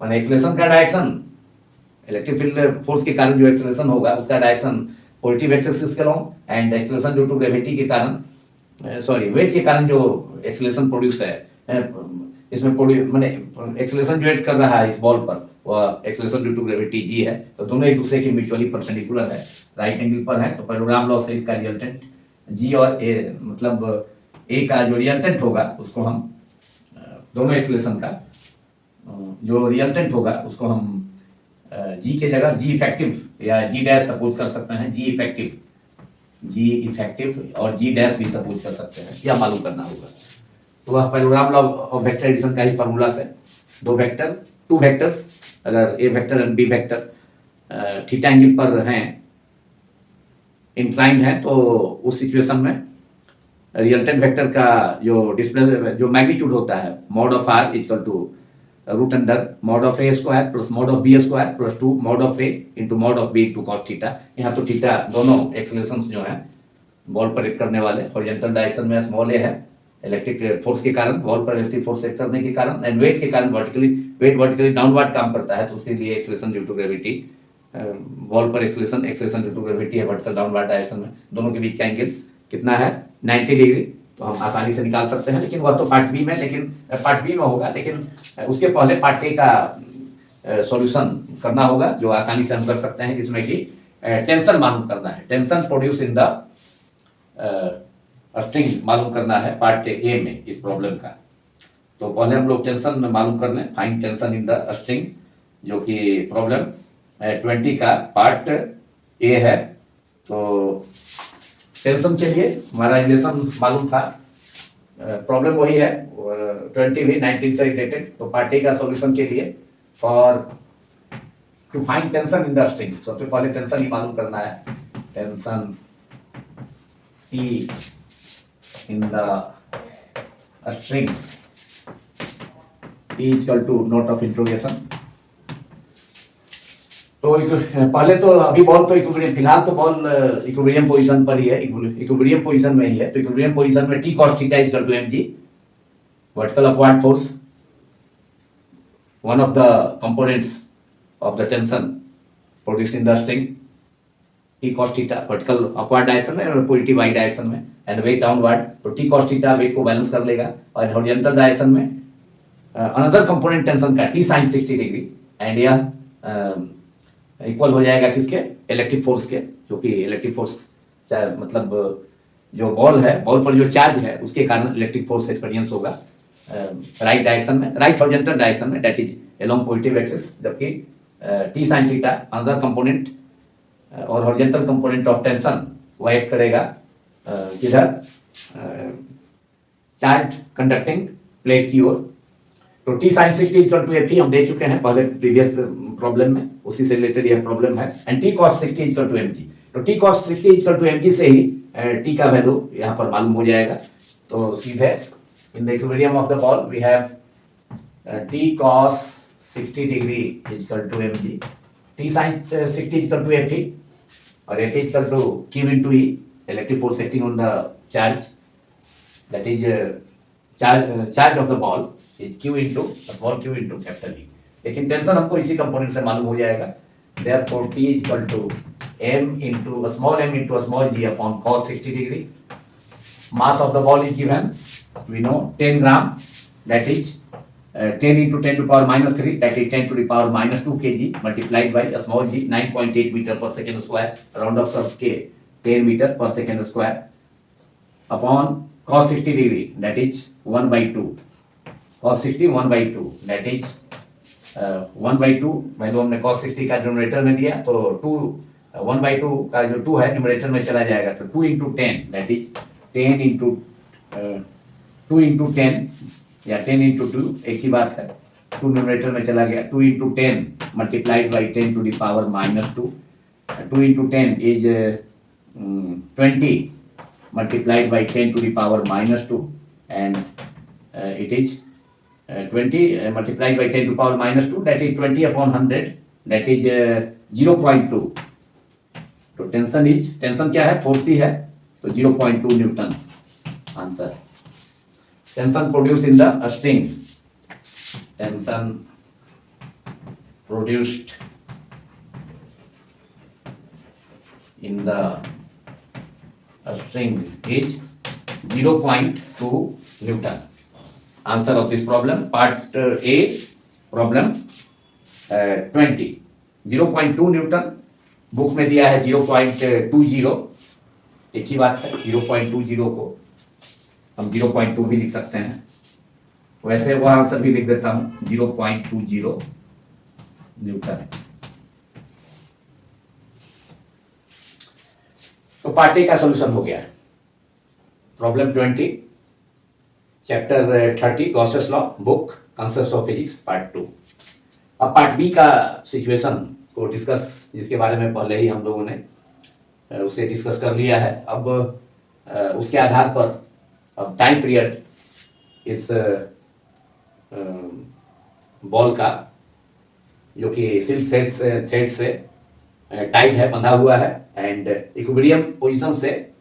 माने एक्सेलरेशन का डायरेक्शन, इलेक्ट्रिक फील्ड फोर्स के कारण जो एक्सेलरेशन होगा उसका डायरेक्शन पॉजिटिव एक्स एक्सिस के along, and acceleration due to gravity के कारण, वेट के कारण जो एक्सेलरेशन प्रोड्यूस है इसमें, माने एक्सेलरेशन जो एक्ट कर रहा है इस बॉल पर, वह acceleration due to gravity G है। तो दोनों एक दूसरे के म्यूचुअली परपेंडिकुलर है, राइट एंगल पर है। तो पैरेललोग्राम लॉ से इसका रिजल्टेंट जी और ए, मतलब ए का जो रिजल्टेंट होगा उसको हम, दोनों एक्सेलरेशन का जो रिजल्टेंट होगा उसको हम जी के जगह जी इफेक्टिव या जी डैश सपोज कर सकते हैं, जी इफेक्टिव और जी डैश भी सपोज कर सकते हैं, यह मालूम करना होगा। तो वह parallelogram law of vector addition का ही फार्मूला से टू वेक्टर्स अगर A vector and B vector theta angle पर हैं, इंक्लाइंड है, तो उस सिचुएशन में रिजल्टेंट वेक्टर का जो मैग्नीट्यूड होता है mod of R equal to root under mod of A square plus mod of B square plus 2 mod of A into mod of B into cos theta. यहाँ तो theta दोनों एक्सेलरेशंस जो है ball पर एक्ट करने वाले, हॉरिजॉन्टल डायरेक्शन में small ए है इलेक्ट्रिक फोर्स के कारण, बॉल पर इलेक्ट्रिक फोर्स एक्ट करने के कारण, एंड वेट के कारण वर्टिकली डाउनवर्ड काम करता है, तो उसके लिए acceleration due to gravity, ball पर एक्सेलरेशन ड्यू टू ग्रेविटी है वर्टिकल डाउनवर्ड डायरेक्शन में, दोनों के बीच का एंगल कितना है 90 डिग्री। तो हम आसानी से निकाल सकते हैं, लेकिन वह तो पार्ट बी में होगा, लेकिन उसके पहले पार्ट ए का सॉल्यूशन करना होगा जो आसानी से हम कर सकते हैं, जिसमें कि टेंशन मालूम करना है, tension produce in the string मालूम करना है पार्ट ए में इस प्रॉब्लम का। तो पहले हम लोग टेंशन में मालूम कर लें, find tension in the string, जो कि प्रॉब्लम 20 का पार्ट ए है। तो टेंशन के लिए हमारा रिलेशन मालूम था, प्रॉब्लम वही है 20 भी 19 से रिलेटेड। तो पार्ट ए का सॉल्यूशन के लिए for to find tension in the string, सबसे पहले टेंशन ही मालूम करना है, tension T in the string, T equal to note of interrogation। तो पहले तो अभी बॉल तो इक्विलिब्रियम, फिलहाल तो बॉल इक्विलिब्रियम पोजीशन पर ही है, इक्विलिब्रियम पोजीशन में ही है। तो इक्विलिब्रियम पोजीशन में T cos theta equal to mg, vertical upward force, one of the components of the tension produced in the string, T cos theta vertical upward direction में और positive Y direction में, and weight downward, तो T cos theta wait को balance कर लेगा, और horizontal direction में another component tension का T sin 60 डिग्री, एंड यह इक्वल हो जाएगा किसके, इलेक्ट्रिक फोर्स के, जो कि इलेक्ट्रिक फोर्स मतलब जो बॉल है, बॉल पर जो चार्ज है उसके कारण इलेक्ट्रिक फोर्स एक्सपीरियंस होगा राइट डायरेक्शन में, राइट हॉरिजॉन्टल डायरेक्शन में, that is along positive axis, जबकि T sin theta another component और हॉरिजॉन्टल कंपोनेंट ऑफ टेंशन वो एक्ट करेगा किधर, चार्ज कंडक्टिंग प्लेट की ओर। तो T sin 60 equal to F हम देख चुके हैं पहले प्रीवियस प्रॉब्लम में, उसी से रिलेटेड यह प्रॉब्लम है, and T cos 60 equal to mg। तो T cos 60 equal to mg से ही T का वैल्यू यहाँ पर मालूम हो जाएगा। तो सीधे in the equilibrium of the ball we have T cos 60 degree equal to mg, T sin 60 equal to F, और F equal to Q into E, electric force acting on the charge, that is charge of the ball is Q into small q into capital E। लेकिन tension हमको इसी component से मालूम हो जाएगा, therefore T is equal to m into a small g upon cos 60 degree। Mass of the ball is given, we know 10 gram, that is 10 into 10 to the power minus 3, that is 10 to the power minus 2 kg multiplied by a small g 9.8 meter per second square, round up sub k 10 meter per second square upon cos 60 degree, that is 1 by 2, cos 60 1 by 2, that is 1 by 2 value हमने cos 60 का denominator में दिया, तो 1 by 2 का जो 2 है numerator में चला जाएगा, तो 2 into 10, that is 10 into 2 into 10 या 10 into 2 एक ही बात है, 2 न्यूमरेटर में चला गया, 2 into 10 multiplied by 10 to the power minus 2, 2 into 10 is 20 multiplied by 10 to the power minus 2, and it is 20 multiplied by 10 to the power minus 2, that is 20 upon 100, that is 0.2। तो tension क्या है, force ही है, तो 0.2 Newton answer. Tension produce in the string, tension produced in the string is 0.2 Newton। Answer of this problem, part A, problem 20, 0.2 Newton, book में दिया है 0.20, एक ही बात है, 0.20 को हम 0.2 भी लिख सकते हैं, वैसे वो आंसर भी लिख देता हूँ 0.20 न्यूटन। तो पार्ट ए का सॉल्यूशन हो गया। Problem 20, chapter 30 Gauss's law, book concepts of physics, part 2। अब पार्ट बी का सिचुएशन को डिस्कस, जिसके बारे में पहले ही हम लोगों ने उसे डिस्कस कर लिया है। अब उसके आधार पर अब टाइम पीरियड इस बॉल का, जो कि सिल्क थ्रेड से टाइट है, बंधा हुआ है, एंड इक्विलिब्रियम पोजीशन से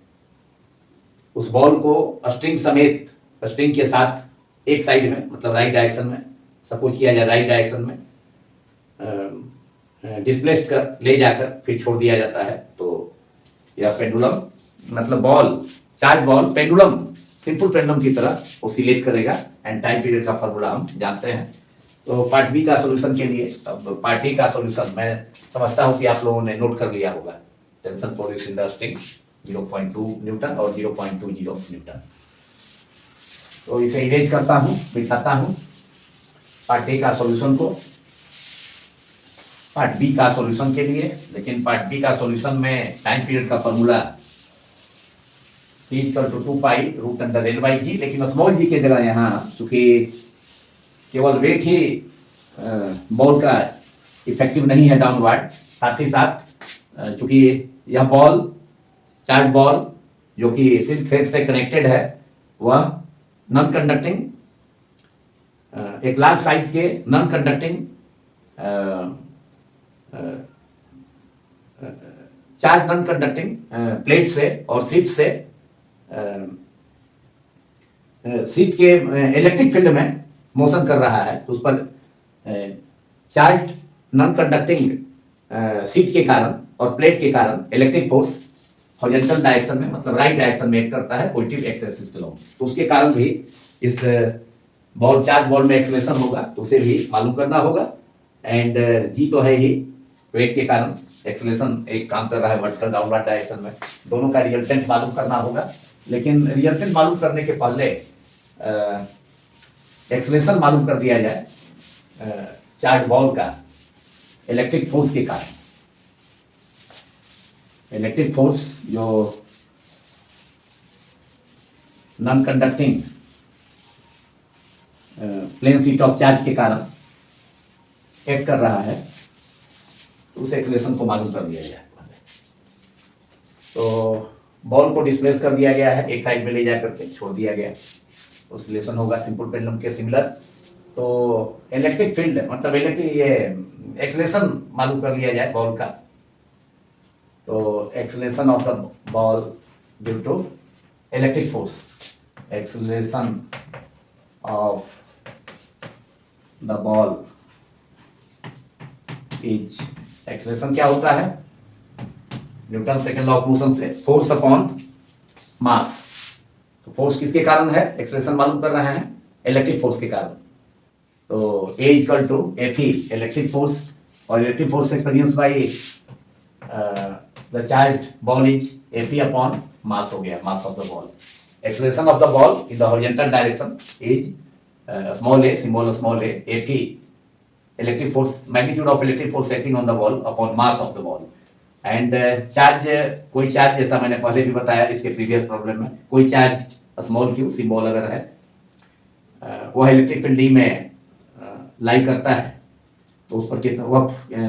उस बॉल को स्ट्रिंग समेत, स्ट्रिंग के साथ एक साइड में, मतलब राइट डायरेक्शन में, सपोज किया जाए राइट डायरेक्शन में डिस्प्लेस्ड कर ले जाकर फिर छोड़ दिया जाता है। तो यह पेंडुलम, मतलब ball, charge ball pendulum, simple pendulum की तरह ओसिलेट करेगा, एंड टाइम पीरियड का फॉर्मूला हम जानते हैं। तो पार्ट बी का सॉल्यूशन के लिए अब पार्ट ए का सॉल्यूशन मैं समझता हूं कि आप लोगों ने नोट कर लिया होगा। Tension produce in the string 0.2 Newton और 0.20 न्यूटन। तो इसे इरेज करता हूं, बिठाता हूं पार्ट ए का सॉल्यूशन को पार्ट बी का सॉल्यूशन के लिए। लेकिन पार्ट बी का सॉल्यूशन में टाइम पीरियड का formula T=2 pi root under L/G, लेकिन स्मॉल g के जगह यहाँ चूंकि केवल वेट ही बॉल का इफेक्टिव नहीं है डाउनवर्ड, साथ ही साथ चूंकि यह बॉल, चार्ज बॉल जो कि सिल्क थ्रेड से कनेक्टेड है, वह नॉन कंडक्टिंग, एक लार्ज साइज के non conducting charge non conducting plate से और सीट के इलेक्ट्रिक फील्ड में मोशन कर रहा है। तो उस पर चार्ज नॉन कंडक्टिंग सीट के कारण और प्लेट के कारण इलेक्ट्रिक फोर्स हॉरिजॉन्टल डायरेक्शन में, मतलब राइट डायरेक्शन में एक्ट करता है पॉजिटिव एक्स एक्सिस के लॉन्ग। तो उसके कारण भी इस बॉल, चार्ज बॉल में एक्सेलरेशन होगा, तो उसे भी मालूम करना होगा। एंड जी तो है ही, वेट के कारण एक्सेलरेशन एक काम कर रहा है वर्टिकल डाउनवर्ड डायरेक्शन में, दोनों का रिजल्टेंट मालूम करना होगा। लेकिन रिजल्टेंट मालूम करने के पहले एक्सेलरेशन मालूम कर दिया जाए चार्ज बॉल का इलेक्ट्रिक फोर्स के कारण। इलेक्ट्रिक फोर्स जो non conducting plane sheet of charge के कारण एक्ट कर रहा है, तो उस एक्सेलरेशन को मालूम कर दिया जाए। तो बॉल को डिस्प्लेस कर दिया गया है, एक साइड में ले जा करके छोड़ दिया गया, ऑसिलेशन होगा सिंपल पेंडुलम के सिमिलर। तो इलेक्ट्रिक फील्ड, मतलब इलेक्ट्रिक, ये एक्सेलरेशन मालूम कर लिया जाए बॉल का। तो acceleration of the ball due to electric force, acceleration of the ball is, acceleration क्या होता है, Newton second law of motion से फोर्स अपॉन मास। तो फोर्स किसके कारण है, एक्सेलरेशन मालूम कर रहे हैं, इलेक्ट्रिक फोर्स के कारण। तो A = Fe, इलेक्ट्रिक फोर्स, और electric force experience by the charge ball is Fe upon mass हो गया, mass of the ball. Acceleration of the ball in the horizontal direction is small a, symbol small a, Fe, electric force, magnitude of electric force acting on the ball upon mass of the ball। And charge, कोई charge, जैसा मैंने पहले भी बताया इसके previous problem में, कोई charge small q symbol अगर है, वह इलेक्ट्रिक फील्ड D में लाई करता है, तो उस पर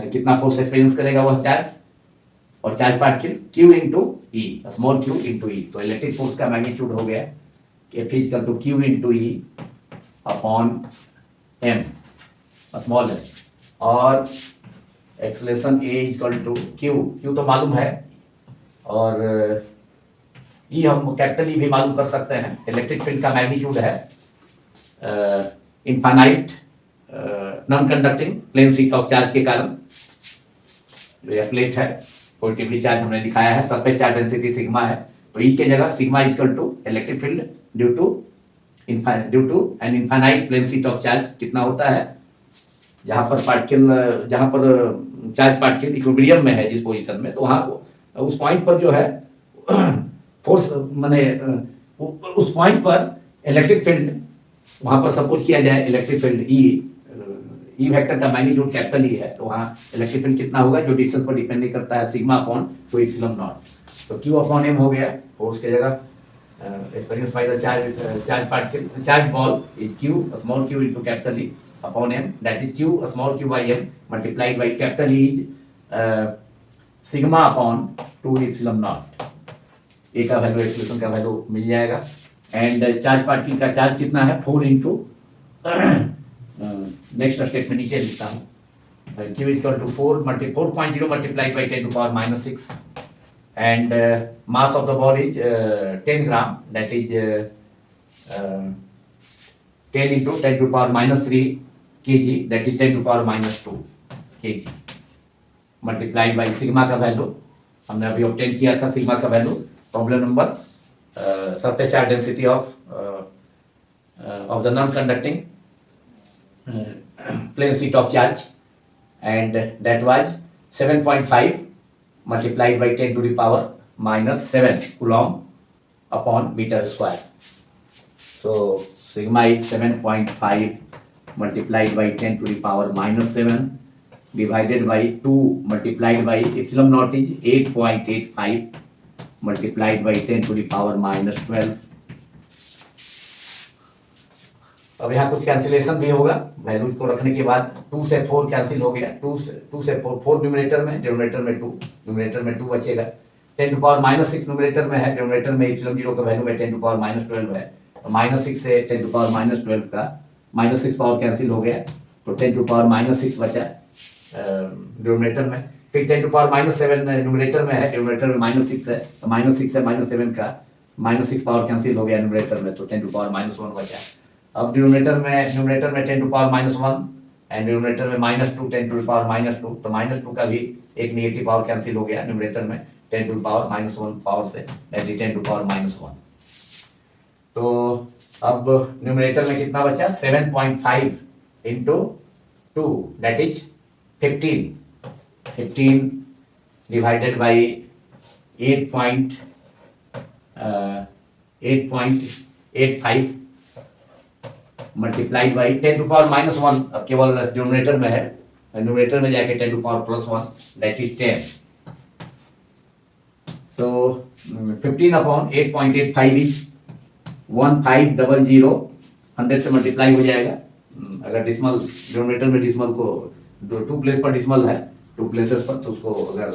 कितना फोर्स एक्सपीरियंस करेगा वह चार्ज, और चार्ज पार्टिकल q इंटू ई, स्मॉल q इंटू ई। तो इलेक्ट्रिक फोर्स का मैग्नीट्यूड हो गया F = q इंटू ई अपॉन m, स्मॉल है, और एक्सेलरेशन A = q तो मालूम है, और ई हम कैपिटल ई भी मालूम कर सकते हैं। इलेक्ट्रिक फील्ड का मैग्नीट्यूड है infinite non conducting plane sheet of charge के कारण, जो यह प्लेट है, पॉजिटिवली चार्ज हमने दिखाया है, सरफेस चार्ज डेंसिटी सिग्मा है, तो ई के जगह sigma = electric field due to an infinite plane sheet of charge. कितना होता है, जहाँ पर पार्टिकल, जहाँ पर चार्ज पार्टिकल इक्विलिब्रियम में है जिस पोजीशन में, तो वहाँ उस पॉइंट पर जो है फोर्स, माने उस पॉइंट पर इलेक्ट्रिक फील्ड, वहाँ पर सपोज किया जाए इलेक्ट्रिक फील्ड ई वेक्टर का मैग्नीट्यूड कैपिटल ई है, तो वहाँ इलेक्ट्रिक फील्ड कितना होगा, जो डिस्टेंस पर डिपेंड नहीं करता है, सिग्मा अपॉन 2 एप्सिलॉन नॉट। तो क्यू अपॉन एम हो गया, फोर्स की जगह experience by the charge particle, charge ball is q small q into capital E upon m, that is q small q by m multiplied by capital E is sigma upon 2 epsilon naught. A का value, expression का value मिल जाएगा। And charge particle का charge कितना है, 4 into, next step में नीचे लिखता हूँ, Q is equal to 4.0 multiplied by 10 to power minus 6, and mass of the ball is 10 gram, that is 10 into 10 to power minus 3 kg, that is 10 to power minus 2 kg, multiplied by sigma का value हमने अभी obtain किया था, sigma का value, problem number, surface charge density of the non-conducting plane sheet of charge, and that was 7.5 multiplied by 10 to the power minus 7 coulomb upon meter square. So sigma is 7.5 multiplied by 10 to the power minus 7 divided by 2 multiplied by epsilon naught is 8.85 multiplied by 10 to the power minus 12. अब यहाँ कुछ cancellation भी होगा, value को रखने के बाद 2 से 4 कैंसिल हो गया, 2 से 4 न्यूमरेटर में, डिनोमिनेटर में 2, न्यूमरेटर में 2 बचेगा, 10 टू पावर माइनस 6 न्यूमरेटर में है, डिनोमिनेटर में एप्सिलॉन 0 का वैल्यू में 10 टू पावर माइनस 12 है, तो माइनस 6 से 10 टू पावर माइनस 12 का माइनस 6 पावर कैंसिल हो गया, तो 10 टू पावर माइनस 6 बचा डिनोमिनेटर में, फिर 10 टू पावर माइनस 7 न्यूमरेटर में है, डिनोमिनेटर में माइनस 6 है, तो माइनस 6 से माइनस 7 का माइनस 6 पावर कैंसिल हो गया न्यूमरेटर में, तो 10 टू पावर माइनस 1 बचा। अब न्यूमरेटर में 10 to power minus 1 and numerator में माइनस 2 10 टू पावर माइनस 2, तो माइनस 2 का भी एक नेगेटिव पावर कैंसिल हो गया न्यूमरेटर में 10 टू पावर माइनस 1 पावर से, that is 10 to power minus 1। तो अब न्यूमरेटर में कितना बचा, 7.5 into 2, that is 15 divided by 8.85 multiplied by 10 to power minus 1, अब केवल डिनोमिनेटर में है, न्यूमरेटर में जाके 10 to power plus 1, that is 10। So 15 upon 8.85 is 1500, 100 से मल्टीप्लाई हो जाएगा। अगर डिसमल डिनोमिनेटर में डिसमल को 2 प्लेस पर डिसमल है, 2 प्लेसेस पर, तो उसको अगर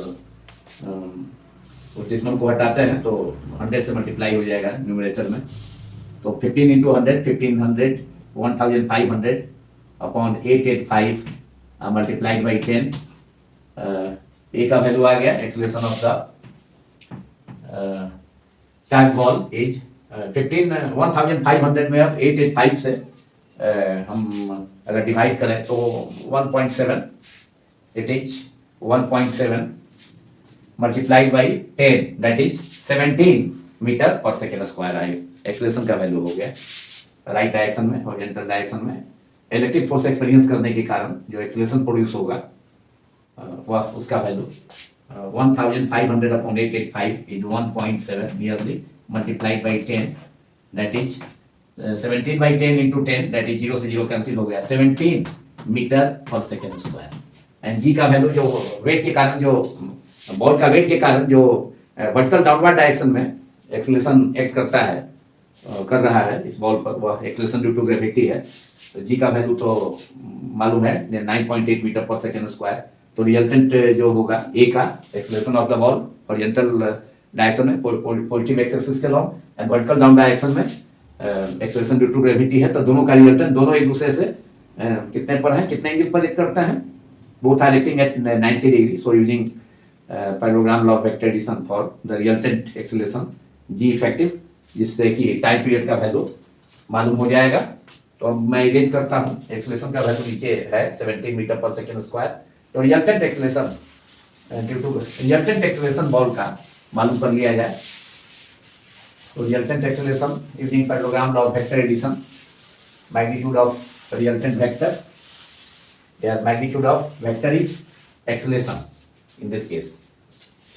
उस डिसमल को हटाते हैं तो 100 से मल्टीप्लाई हो जाएगा न्यूमरेटर में, तो 15 इंटू 100 1500 1500 अपॉन 885 मल्टीप्लाइड बाई 10, ए का वैल्यू आ गया, acceleration of the charge ball is 1500 में अब 885 से हम अगर डिवाइड करें तो 1.7, it is 1.7 multiplied by 10, that is 17 metre पर सेकेंड स्क्वायर आए, एक्सेलरेशन का वैल्यू हो गया। राइट डायरेक्शन में, हॉरिजॉन्टल डायरेक्शन में इलेक्ट्रिक फोर्स एक्सपीरियंस करने के कारण जो एक्सेलरेशन प्रोड्यूस होगा वह उसका value 1500 upon 885 is 1.7 nearly multiplied by 10, that is 17 by 10 into 10, that is 0 से 0 कैंसिल हो गया, 17 मीटर पर सेकेंड स्क्वायर। एंड जी का वैल्यू जो वेट के कारण, जो बॉल का वेट के कारण जो वर्टिकल डाउनवर्ड डायरेक्शन में एक्सेलरेशन एक्ट करता है, कर रहा है इस बॉल पर, वह एक्सेलरेशन ड्यू टू ग्रेविटी है। तो जी का वैल्यू तो मालूम है 9.8 मीटर पर सेकेंड स्क्वायर, तो रिजल्टेंट जो होगा ए का acceleration of the ball horizontal direction में पॉजिटिव एक्स एक्सिस के long, and vertical down direction में एक्सेलरेशन ड्यू टू ग्रेविटी है, तो दोनों का रिजल्टेंट दोनों एक दूसरे से कितने पर है, कितने एंगल पर एक्ट करता है, both are acting at 90 degree. So using parallelogram law of vector addition for the resultant acceleration g effective, जिससे कि टाइम पीरियड का वैल्यू मालूम हो जाएगा। तो अब मैं इरेज करता हूँ, एक्सेलरेशन का वैल्यू नीचे है 17 मीटर पर सेकेंड स्क्वायर, तो resultant acceleration due to resultant acceleration ball का मालूम कर लिया जाए। तो resultant acceleration using parallelogram law of vector addition, magnitude of resultant vector या magnitude of vector is acceleration in this case.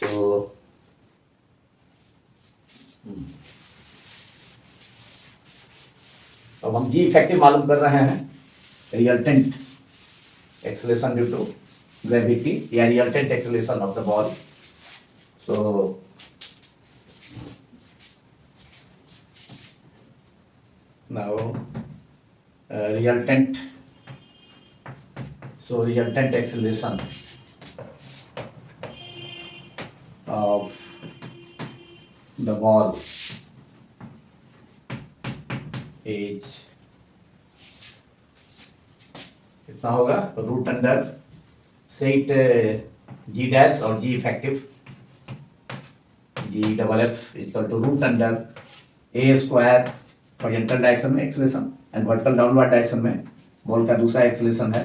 तो अब हम जी इफेक्टिव मालूम कर रहे हैं, resultant acceleration due to gravity, yeah, resultant acceleration of the ball. So now resultant acceleration of the ball is कितना होगा, root under set g dash और g effective, g double f equal to root under A square horizontal direction में acceleration and vertical downward direction में ball का दूसरा acceleration है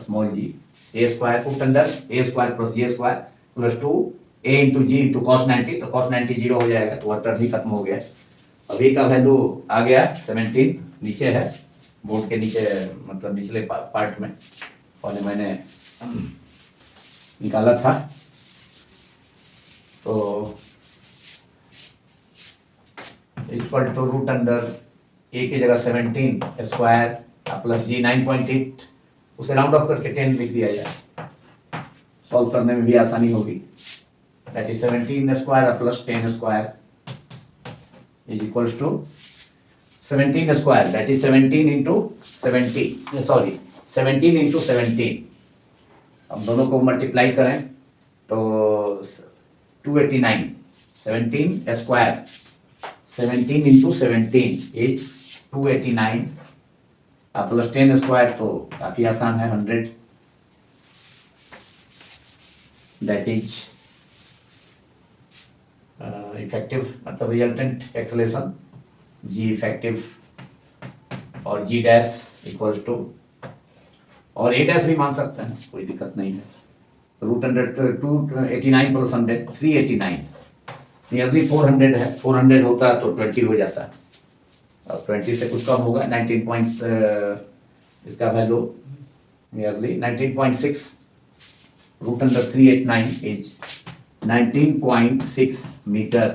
small g, A square root under A square plus g square plus 2 A into g into cos 90, तो cos 90 zero हो जाएगा, तो work भी खत्म हो गया। अब ए का वैल्यू आ गया 17, नीचे है बोर्ड के नीचे, मतलब निचले पार्ट में, और मैंने निकाला था। तो इक्वल टू रूट अंडर ए की जगह 17 स्क्वायर प्लस जी 9.8, उसे राउंड ऑफ करके 10 लिख दिया जाए, सॉल्व करने में भी आसानी होगी। That is 17 square plus 10 square is equals to 17 square, that is 17 into 70, sorry 17 into 17। अब दोनों को मल्टीप्लाई करें तो 289, 17 square 17 into 17 is 289 plus 10 square, तो काफी आसान है 100, दैट इज इफेक्टिव मतलब रिजल्टेंट एक्सेलरेशन जी इफेक्टिव और जी डैश इक्वल्स टू, और ए डैश भी मान सकते हैं, कोई दिक्कत नहीं है, रूट अंडर 289 प्लस 100 389, नियरली 400 है, 400 होता तो 20 हो जाता है, अब 20 से कुछ कम होगा, 19 पॉइंट्स इसका value nearly 19.6, root under 389 is 19.6 metre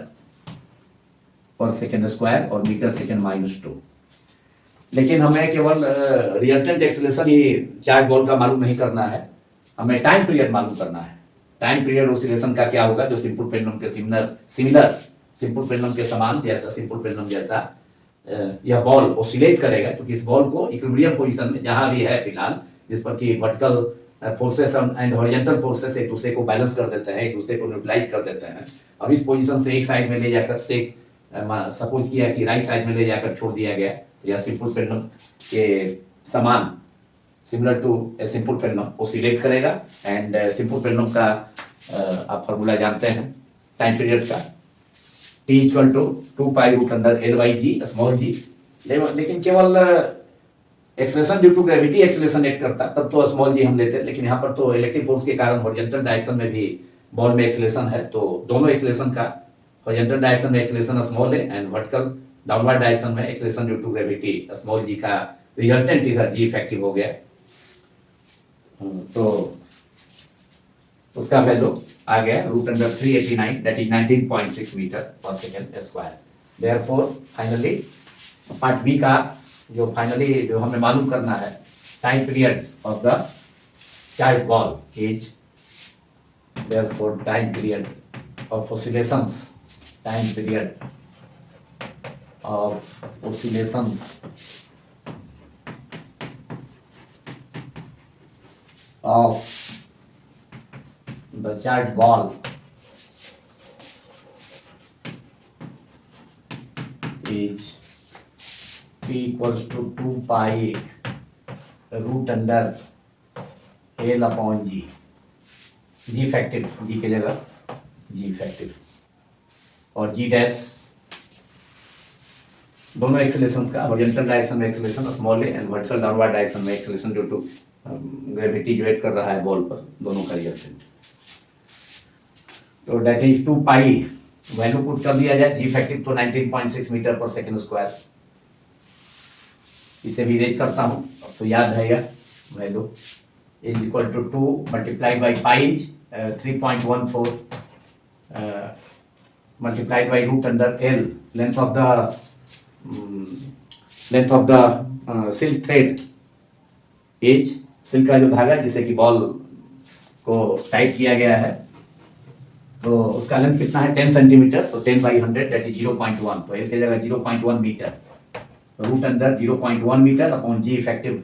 पर सेकेंड स्क्वायर और मीटर सेकेंड -2। लेकिन हमें केवल रिजल्टेंट एक्सेलरेशन ही चार्ज बॉल का मालूम नहीं करना है, हमें टाइम पीरियड मालूम करना है। टाइम पीरियड ऑसिलेशन का क्या होगा, जो सिंपल पेंडुलम के सिमिलर सिंपल पेंडुलम के समान जैसा सिंपल पेंडुलम जैसा यह बॉल ऑसिलेट करेगा, क्योंकि इस बॉल को इक्विलिब्रियम पोजीशन में जहां भी है फिलहाल, जिस पर कि vertical forces and horizontal forces एक दूसरे को बैलेंस कर देते हैं, एक दूसरे को न्यूट्रलाइज कर देते हैं। अब इस पोजीशन से एक साइड में ले जाकर से सपोज किया कि राइट साइड में ले जाकर छोड़ दिया गया, तो यह सिंपल पेंडुलम के समान similar to a simple pendulum oscillate करेगा। एंड सिंपल पेंडुलम का आप फार्मूला जानते हैं टाइम पीरियड का, T equal to 2 pi root under L by g small g. लेकिन केवल acceleration due to gravity acceleration act करता तब तो स्मॉल जी हम लेते, लेकिन यहाँ पर तो इलेक्ट्रिक फोर्स के कारण हॉरिजॉन्टल डायरेक्शन में भी बॉल में एक्सेलरेशन है, तो दोनों एक्सेलरेशन का हॉरिजॉन्टल डायरेक्शन में एक्सेलरेशन स्मॉल है एंड वर्टिकल डाउनवर्ड डायरेक्शन में acceleration due to gravity small g का रिजल्टेंट इधर जी इफेक्टिव हो गया। तो उसका वैल्यू आ गया root under 389, that is 19.6 metre पर second square. Therefore finally part B का जो फाइनली जो हमें मालूम करना है, time period of the charge ball is, therefore time period of oscillations, time period of oscillations of the charged ball is P equals to 2 pi root under L upon G, G effective, G की जगह G effective, और G dash दोनों एक्सेलरेशंस का, horizontal direction में acceleration small है and vertical downward direction में acceleration due to gravity जो act कर रहा है बॉल पर, दोनों का रिजल्टेंट। तो that is 2 pi, value put कर दिया जाए, जी इफेक्टिव तो 19.6 मीटर पर सेकेंड स्क्वायर, इसे भी इरेज करता हूं, अब तो याद है यह value is equal to 2 multiplied by pi 3.14 multiplied by root under L, length of the silk thread is silk का जो धागा जिसे कि बॉल को टाइट किया गया है, तो उसका लेंथ कितना है 10 सेंटीमीटर, तो 10/100 दैट इज 0.1, तो एल की जगह 0.1 metre, root under 0.1 metre upon g effective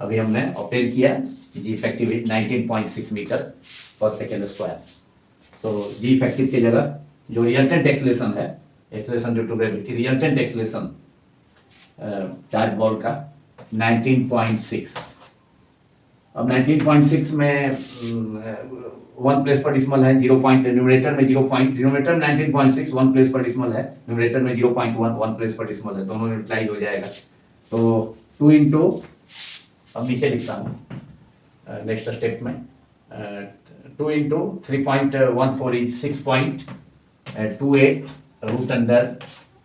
अभी हमने ऑब्टेन किया, जी इफेक्टिव इज 19.6 मीटर पर सेकेंड स्क्वायर। तो जी इफेक्टिव की जगह जो रिजल्टेंट एक्सेलरेशन है, acceleration due to gravity, resultant acceleration charge ball का 19.6। अब 19.6 में 1 प्लेस पर डिसिमल है, 0 पॉइंट न्यूमरेटर में 0 पॉइंट, डिनोमिनेटर में 19.6 1 प्लेस पर डिसिमल है, न्यूमरेटर में 0.1 1 प्लेस पर डिसिमल है, दोनों यूटिलाइज हो जाएगा। तो 2 इंटू, अब नीचे लिखता हूँ नेक्स्ट स्टेप में, 2 इंटू 3.14 इज 6.28 रूट अंडर,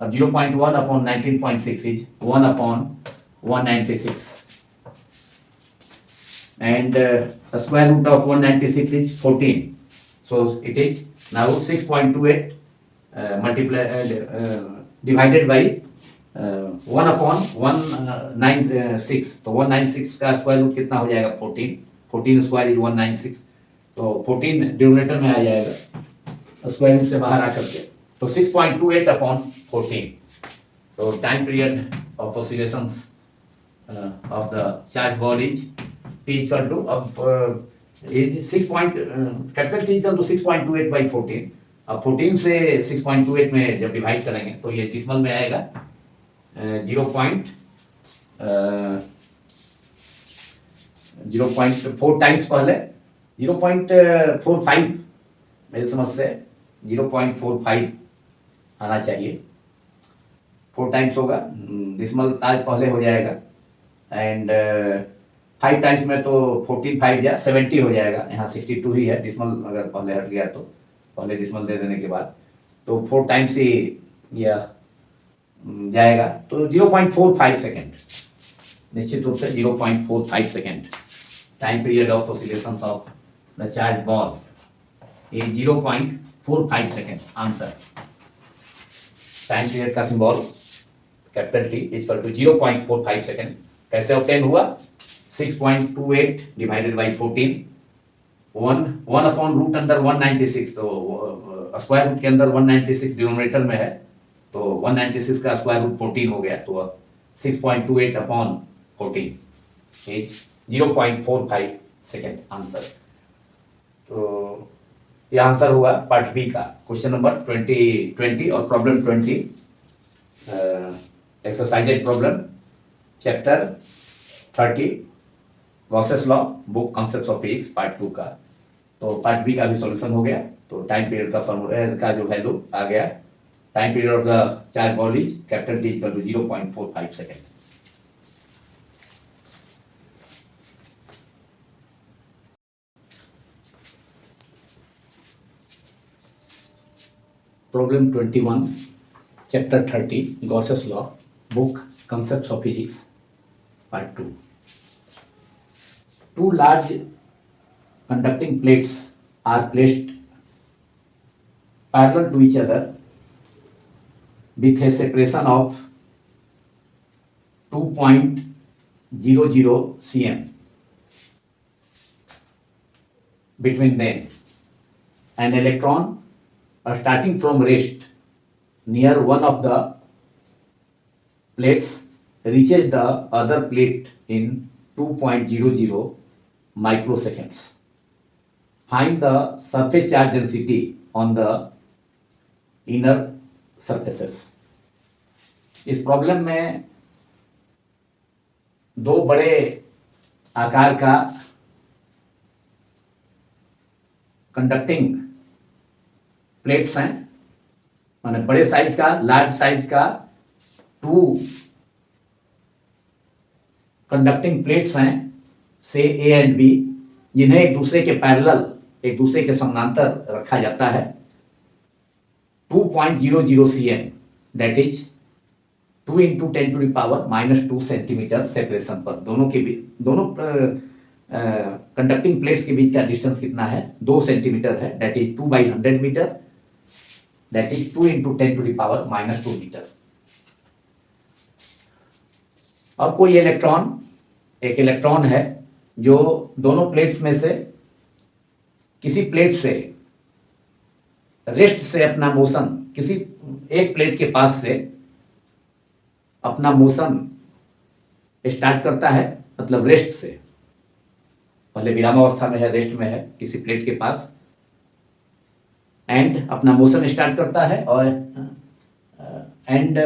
अब 0.1 upon 19.6 is 1 upon 196, and square root of 196 is 14, so it is now 6.28 divided by 1 upon 196, तो 196 का स्क्वायर रूट कितना हो जाएगा 14, 14 स्क्वायर इज 196, तो 14 डिनोमिनेटर में आ जाएगा स्क्वायर रूट से बाहर आकर के, तो 6.28 अपॉन 14, तो time period of oscillations of the charge ball is T equal to, अब capital T equal to 6.28 by 14, अब 14 से 6.28 में जब डिवाइड करेंगे तो ये डिसिमल में आएगा 0.4 टाइम्स, पहले 0.45 मेरी समझ से 0.45 आना चाहिए, 4 टाइम्स होगा, डिसिमल पहले हो जाएगा, एंड 5 टाइम्स में तो 14 5 या 70 हो जाएगा, यहाँ 62 ही है, डिसिमल अगर पहले हट गया तो पहले डिसिमल दे देने के बाद तो 4 टाइम्स ही यह जाएगा, तो 0.45 सेकेंड, निश्चित रूप से 0.45 second time period of oscillations of the charge ball is 0.45 second. Answer, time period का symbol capital T equal to 0.45 second कैसे ऑब्टेन हुआ, 6.28 divided by 14, 1 upon root under 196, तो स्क्वायर रूट के अंदर 196 डिनोमिनेटर में है, तो 196 का स्क्वायर रूट 14 हो गया, तो 6.28 अपॉन 14 इज 0.45 सेकेंड। आंसर, तो ये आंसर हुआ पार्ट बी का क्वेश्चन नंबर 20 और problem 20, exercises problem chapter 30 Gauss's law, book concepts of physics part 2 का। तो पार्ट बी का भी सॉल्यूशन हो गया, तो टाइम पीरियड का फॉर्मूला का जो वैल्यू आ गया, time period of the charge ball is capital T equal to 0.45 second. Problem 21 chapter 30 Gauss's law, book concepts of physics part 2। Two large conducting plates are placed parallel to each other with a separation of 2.00 cm between them. An electron starting from rest near one of the plates reaches the other plate in 2.00 microseconds. Find the surface charge density on the inner surfaces. इस problem में दो बड़े आकार का conducting plates हैं, माने बड़े size का, लार्ज साइज का 2 कंडक्टिंग प्लेट्स हैं से ए एंड बी, जिन्हें एक दूसरे के पैरेलल, एक दूसरे के समानांतर रखा जाता है 2.00 cm, that is 2 into 10 to the power -2 centimetre separation पर। दोनों कंडक्टिंग प्लेट्स के बीच का डिस्टेंस कितना है, 2 सेंटीमीटर है, that is 2/100 metre, that is 2 into 10 to the power -2 metre. अब कोई इलेक्ट्रॉन एक इलेक्ट्रॉन है जो दोनों प्लेट्स में से किसी प्लेट से रेस्ट से अपना मोशन, किसी एक प्लेट के पास से अपना मोशन स्टार्ट करता है, मतलब रेस्ट से, पहले विरामावस्था में है, रेस्ट में है किसी प्लेट के पास, एंड अपना मोशन स्टार्ट करता है, और एंड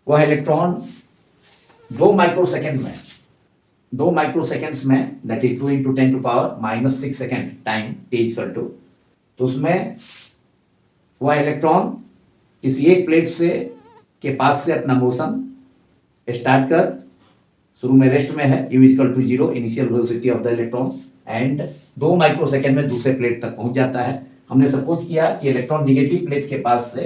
वह इलेक्ट्रॉन 2 माइक्रोसेकेंड्स में, that is 2 × 10⁻⁻6 second time t equal to, तो उसमें वह इलेक्ट्रॉन किसी एक प्लेट से के पास से अपना मोशन स्टार्ट कर, शुरू में रेस्ट में है, u equal to 0 initial velocity of the electron, and 2 microsecond में दूसरे प्लेट तक पहुंच जाता है। हमने सपोज किया कि इलेक्ट्रॉन निगेटिव प्लेट के पास से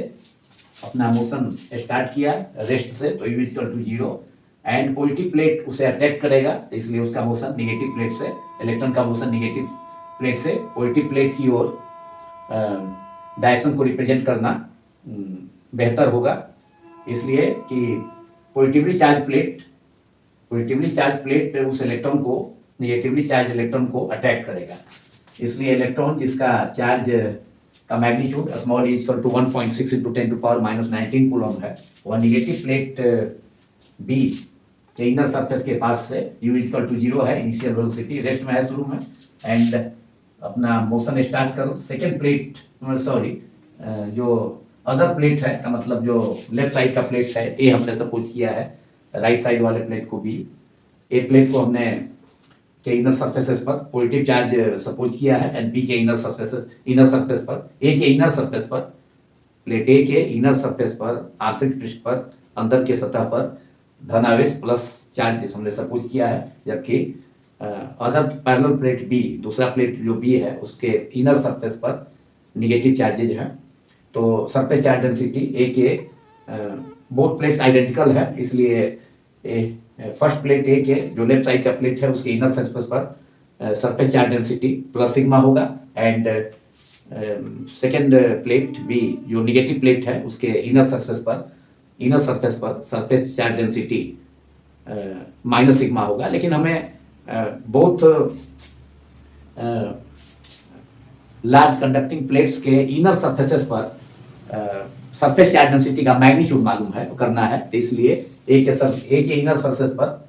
अपना मोशन स्टार्ट किया रेस्ट से, तो u equal to 0, and positive plate उसे अटैक करेगा, तो इसलिए उसका मोशन निगेटिव प्लेट से, इलेक्ट्रॉन का मोशन निगेटिव प्लेट से पॉजिटिव प्लेट की ओर डायरेक्शन को रिप्रेजेंट करना बेहतर होगा, इसलिए कि पॉजिटिवली चार्ज प्लेट उस इलेक्ट्रॉन को, निगेटिवली चार्ज इलेक्ट्रॉन को अटैक करेगा। इसलिए इलेक्ट्रॉन जिसका चार्ज का magnitude small e equal to 1.6 × 10⁻⁻19 coulomb है, वह निगेटिव प्लेट बी के इनर सरफेस के पास से u इक्वल टू 0 है, इनिशियल वेलोसिटी, रेस्ट में है शुरू में, एंड अपना मोशन स्टार्ट कर सेकेंड प्लेट, जो अदर प्लेट है का मतलब जो लेफ्ट साइड का प्लेट है, ए हमने सपोज किया है, राइट साइड वाले प्लेट को बी, ए प्लेट को हमने के इनर सरफेसेस पर पॉजिटिव चार्ज सपोज किया है, एंड बी के इनर सरफेस पर, ए के इनर सरफेस पर, प्लेट ए के इनर सरफेस पर, आंतरिक पृष्ठ पर, अंदर के सतह पर धनावेश प्लस चार्ज हमने सपोज किया है, जबकि अदर पैरेलल प्लेट बी, दूसरा प्लेट जो बी है उसके इनर सरफेस पर निगेटिव चार्जेज हैं। तो सरफेस चार्ज डेंसिटी ए के बोथ प्लेट्स आइडेंटिकल है, इसलिए फर्स्ट प्लेट ए के जो लेफ्ट साइड का प्लेट है उसके इनर सरफेस पर surface charge density plus sigma होगा, एंड सेकेंड प्लेट बी जो निगेटिव प्लेट है उसके इनर सरफेस पर surface charge density minus sigma होगा। लेकिन हमें बोथ लार्ज कंडक्टिंग प्लेट्स के इनर सरफेसेस पर सरफेस चार्ज डेंसिटी का मैग्नीट्यूड मालूम है, करना है, तो इसलिए ए के इनर सरफेस पर,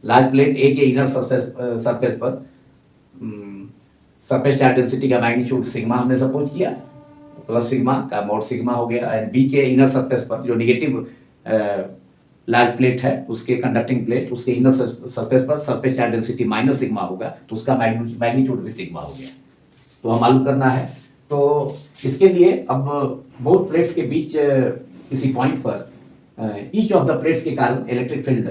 लार्ज प्लेट ए के इनर सरफेस पर सरफेस चार्ज डेंसिटी का मैग्नीट्यूड सिग्मा हमने सपोज किया, प्लस सिग्मा का मॉड सिग्मा हो गया, एंड बी के इनर सरफेस पर जो निगेटिव लार्ज प्लेट है उसके कंडक्टिंग प्लेट, उसके इनर सरफेस पर surface charge density minus sigma होगा, तो उसका मैग्नीट्यूड भी सिग्मा हो गया, तो हम मालूम करना है। तो इसके लिए अब बोथ प्लेट्स के बीच किसी पॉइंट पर ईच ऑफ द प्लेट्स के कारण इलेक्ट्रिक फील्ड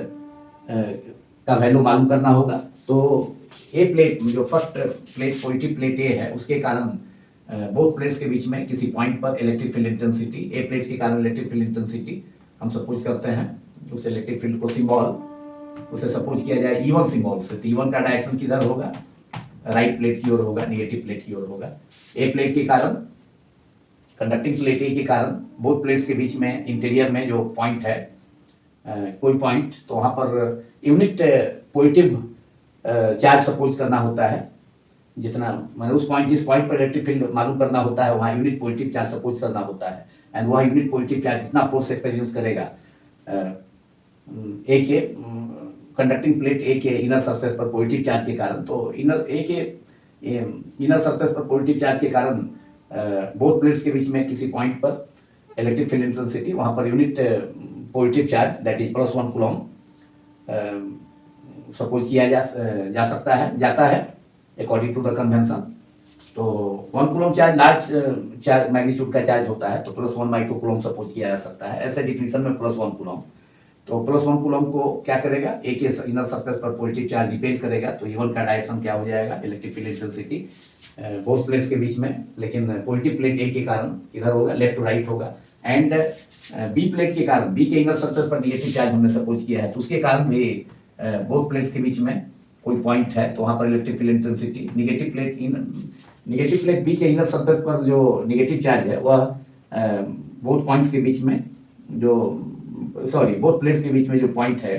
का वैल्यू मालूम करना होगा। तो ए प्लेट जो फर्स्ट प्लेट पॉजिटिव प्लेट ए है उसके कारण बोथ प्लेट्स के बीच में किसी पॉइंट पर इलेक्ट्रिक फील्ड इंटेंसिटी, ए प्लेट के कारण इलेक्ट्रिक फील्ड इंटेंसिटी हम सपोज करते हैं, उस इलेक्ट्रिक फील्ड को उसे सपोज किया जाए E1 सिंबल से, तो E1 का डायरेक्शन किधर होगा, राइट प्लेट की ओर होगा, निगेटिव प्लेट की ओर होगा। ए प्लेट के कारण, कंडक्टिंग प्लेट ए के कारण बोथ प्लेट्स के बीच में इंटीरियर में जो पॉइंट है, कोई पॉइंट, तो वहाँ पर यूनिट पॉजिटिव चार्ज सपोज करना होता है, जितना मतलब उस पॉइंट, जिस पॉइंट पर इलेक्ट्रिक फील्ड मालूम करना होता है वहाँ यूनिट पॉजिटिव चार्ज सपोज करना होता है, एंड वह यूनिट पॉजिटिव चार्ज जितना फोर्स एक्सपीरियंस करेगा ए के कंडक्टिंग प्लेट ए के इनर सरफेस पर पॉजिटिव चार्ज के कारण, तो इनर सरफेस पर पॉजिटिव चार्ज के कारण बोथ प्लेट्स के बीच में किसी पॉइंट पर इलेक्ट्रिक फील्ड इंटेंसिटी, वहाँ पर unit positive charge that is +1 coulomb suppose किया जाता है अकॉर्डिंग टू द कन्वेंशन। तो 1 कूलम चार्ज लार्ज मैग्नीट्यूड का चार्ज होता है, तो +1 माइक्रो कूलम सपोज किया जा सकता है, ऐसे डिफिनेशन में +1 कूलम। तो +1 कूलम को क्या करेगा, ए के इनर सरफेस पर पॉजिटिव चार्ज रिपेल करेगा, तो E1 का डायरेक्शन क्या हो जाएगा, electric field intensity both plates के बीच में, लेकिन पॉजिटिव प्लेट ए के कारण इधर होगा, लेफ्ट टू राइट होगा, एंड बी प्लेट के कारण, बी के इनर सरफेस पर निगेटिव चार्ज हमने सपोज किया है, तो उसके कारण भी बोथ प्लेट्स के बीच में कोई पॉइंट है, तो वहाँ पर electric field intensity negative plate B के इनर सरफेस पर जो निगेटिव चार्ज है वह बोथ पॉइंट्स के बीच में बोथ प्लेट्स के बीच में जो पॉइंट है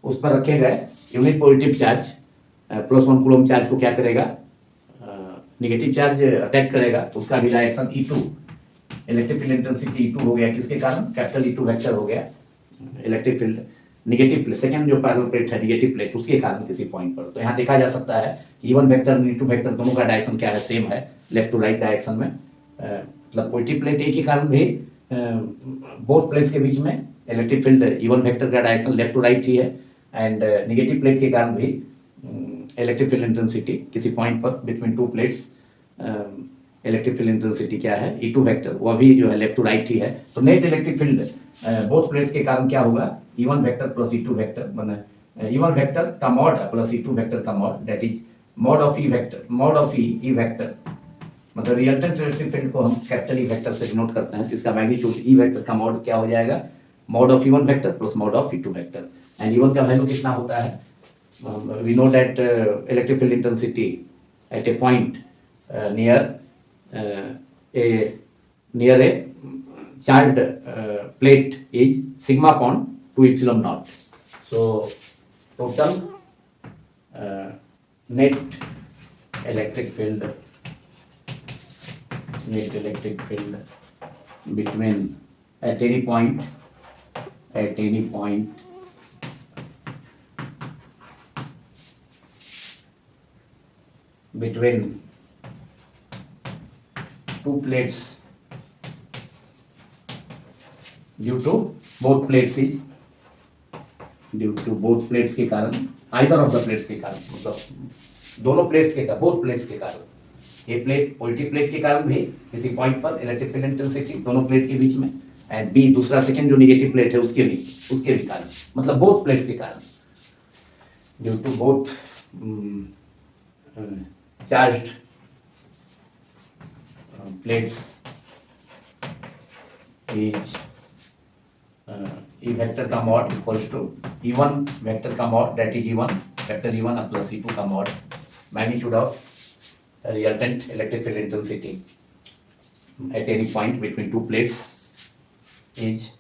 उस पर रखे गए unit positive charge plus 1 coulomb charge को क्या करेगा, नेगेटिव चार्ज अटैक करेगा, तो उसका भी direction E2, electric field intensity E2 हो गया, किसके कारण, कैपिटल E2 वेक्टर हो गया, electric field negative plate, second जो पैरेलल प्लेट है निगेटिव प्लेट, उसके कारण किसी पॉइंट पर। तो यहाँ देखा जा सकता है E1 वेक्टर E2 वेक्टर दोनों का डायरेक्शन क्या है, सेम है, लेफ्ट टू राइट डायरेक्शन में। मतलब पॉजिटिव प्लेट ए के कारण भी बोथ प्लेट्स के बीच में इलेक्ट्रिक फील्ड E1 वेक्टर का डायरेक्शन लेफ्ट टू राइट ही है, एंड निगेटिव प्लेट के कारण भी इलेक्ट्रिक फील्ड इंटेंसिटी किसी पॉइंट पर between two plates electric field intensity क्या है, E2 वेक्टर, वह भी जो है लेफ्ट टू राइट ही है। तो net electric field both plates के कारण क्या होगा, E1 vector plus E2 vector, मतलब E1 वेक्टर का मॉड प्लस E2 वेक्टर का mod, that is mod of E vector, mod of E vector, मतलब रिजल्टेंट इलेक्ट्रिक फील्ड को हम कैपिटल E वेक्टर से डिनोट करते हैं, तो इसका मैग्नीट्यूड E वेक्टर का मॉड क्या हो जाएगा, mod of E1 vector plus mod of E2 vector. And E1 का वैल्यू कितना होता है, we know that electric field intensity at a point near a charged plate is sigma upon 2 epsilon naught. So total net electric field between at any point between two plates due to both plates के कारण, either of the plates के कारण, मतलब दोनों plates के कारण, both plates के कारण, ये प्लेट पॉजिटिव प्लेट के कारण भी किसी पॉइंट पर इलेक्ट्रिक फील्ड इंटेंसिटी दोनों प्लेट के बीच में, एंड बी दूसरा सेकंड जो निगेटिव प्लेट है उसके भी कारण, मतलब बोथ प्लेट्स के कारण, due to both charged plates is E vector का mod equals to E1 vector का mod, that is E1 vector E1 plus E2 का mod, magnitude of resultant electric field intensity at any point between two plates is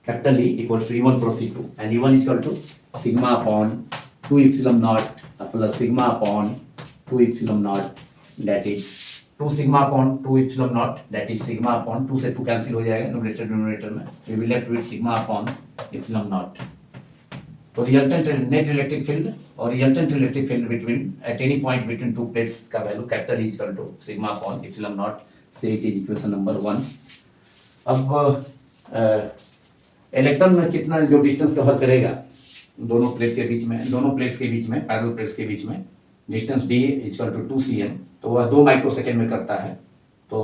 capital E equals to E1 plus E2, and E1 is equal to sigma upon 2 epsilon naught plus sigma upon 2 epsilon naught, that is 2 sigma upon 2 epsilon naught, that is sigma upon 2 से 2 cancel हो जाएगा numerator denominator में, we will left with sigma upon epsilon naught। तो resultant net electric field और resultant electric field between at any point between two plates का value capital is equal to sigma upon epsilon naught, से it is equation number 1। अब electron में कितना जो distance cover करेगा दोनों प्लेट्स के बीच में पैरेलल प्लेट्स के बीच में, distance d equal to 2cm, तो वह 2 माइक्रोसेकेंड में करता है। तो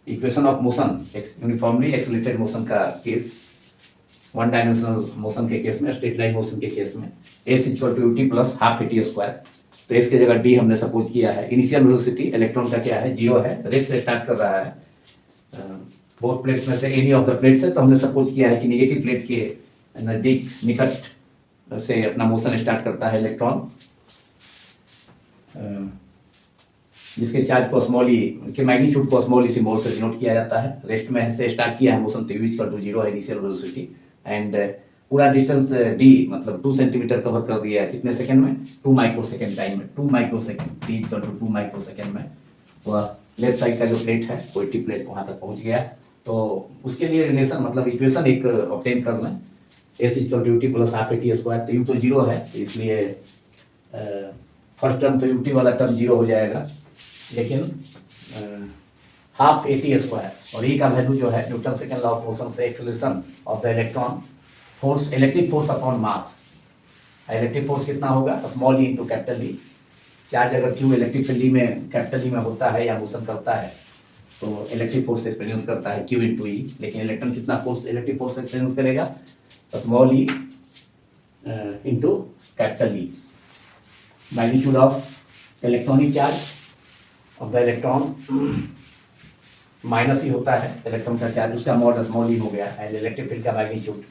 equation of motion, uniformly accelerated motion का केस, वन डायमेंशनल मोशन के केस में, स्ट्रेट लाइन मोशन के केस में, s equal to ut plus half at square, तो s की जगह d हमने सपोज किया है। इनिशियल वेलोसिटी इलेक्ट्रॉन का क्या है, 0 है, रेस्ट से स्टार्ट कर रहा है, बोथ प्लेट्स में से एनी ऑफ द प्लेट्स है, तो हमने सपोज किया है कि निगेटिव प्लेट के नजदीक निकट से अपना मोशन स्टार्ट करता है इलेक्ट्रॉन, जिसके चार्ज को स्मॉल ई के मैग्नीट्यूड को स्मॉल ई सिंबल से डिनोट किया जाता है। रेस्ट में से स्टार्ट किया है मोशन, तो u इक्वल टू 0 है इनिशियल वेलोसिटी, एंड पूरा डिस्टेंस d मतलब 2 सेंटीमीटर कवर कर दिया है कितने सेकंड में, 2 माइक्रोसेकंड टाइम में, 2 microsecond, d equal to 2 microsecond में। तो लेफ्ट साइड का जो प्लेट है पॉजिटिव प्लेट वहाँ तक पहुँच गया, तो उसके लिए रिलेशन मतलब इक्वेशन एक ऑब्टेन कर लें, s equal to ut plus half at square, तो u तो 0 है, तो इसलिए फर्स्ट टर्म तो ut वाला टर्म 0 हो जाएगा, लेकिन हाफ at स्क्वायर और e का वैल्यू जो है Newton second law of motion से acceleration of the electron force, electric force upon mass, electric force कितना होगा, small E into capital E. Charge अगर q इलेक्ट्रिक फील्ड में कैपिटल ई में होता है या मोशन करता है तो इलेक्ट्रिक फोर्स एक्सपीरियंस करता है q इंटू ई, लेकिन इलेक्ट्रॉन कितना फोर्स, इलेक्ट्रिक फोर्स एक्सपीरियंस करेगा, small E into capital E. Magnitude of electronic charge of the electron minus ही होता है इलेक्ट्रॉन का चार्ज, उसका मॉड स्मॉल ई हो गया, एंड इलेक्ट्रिक फील्ड का मैग्नीट्यूड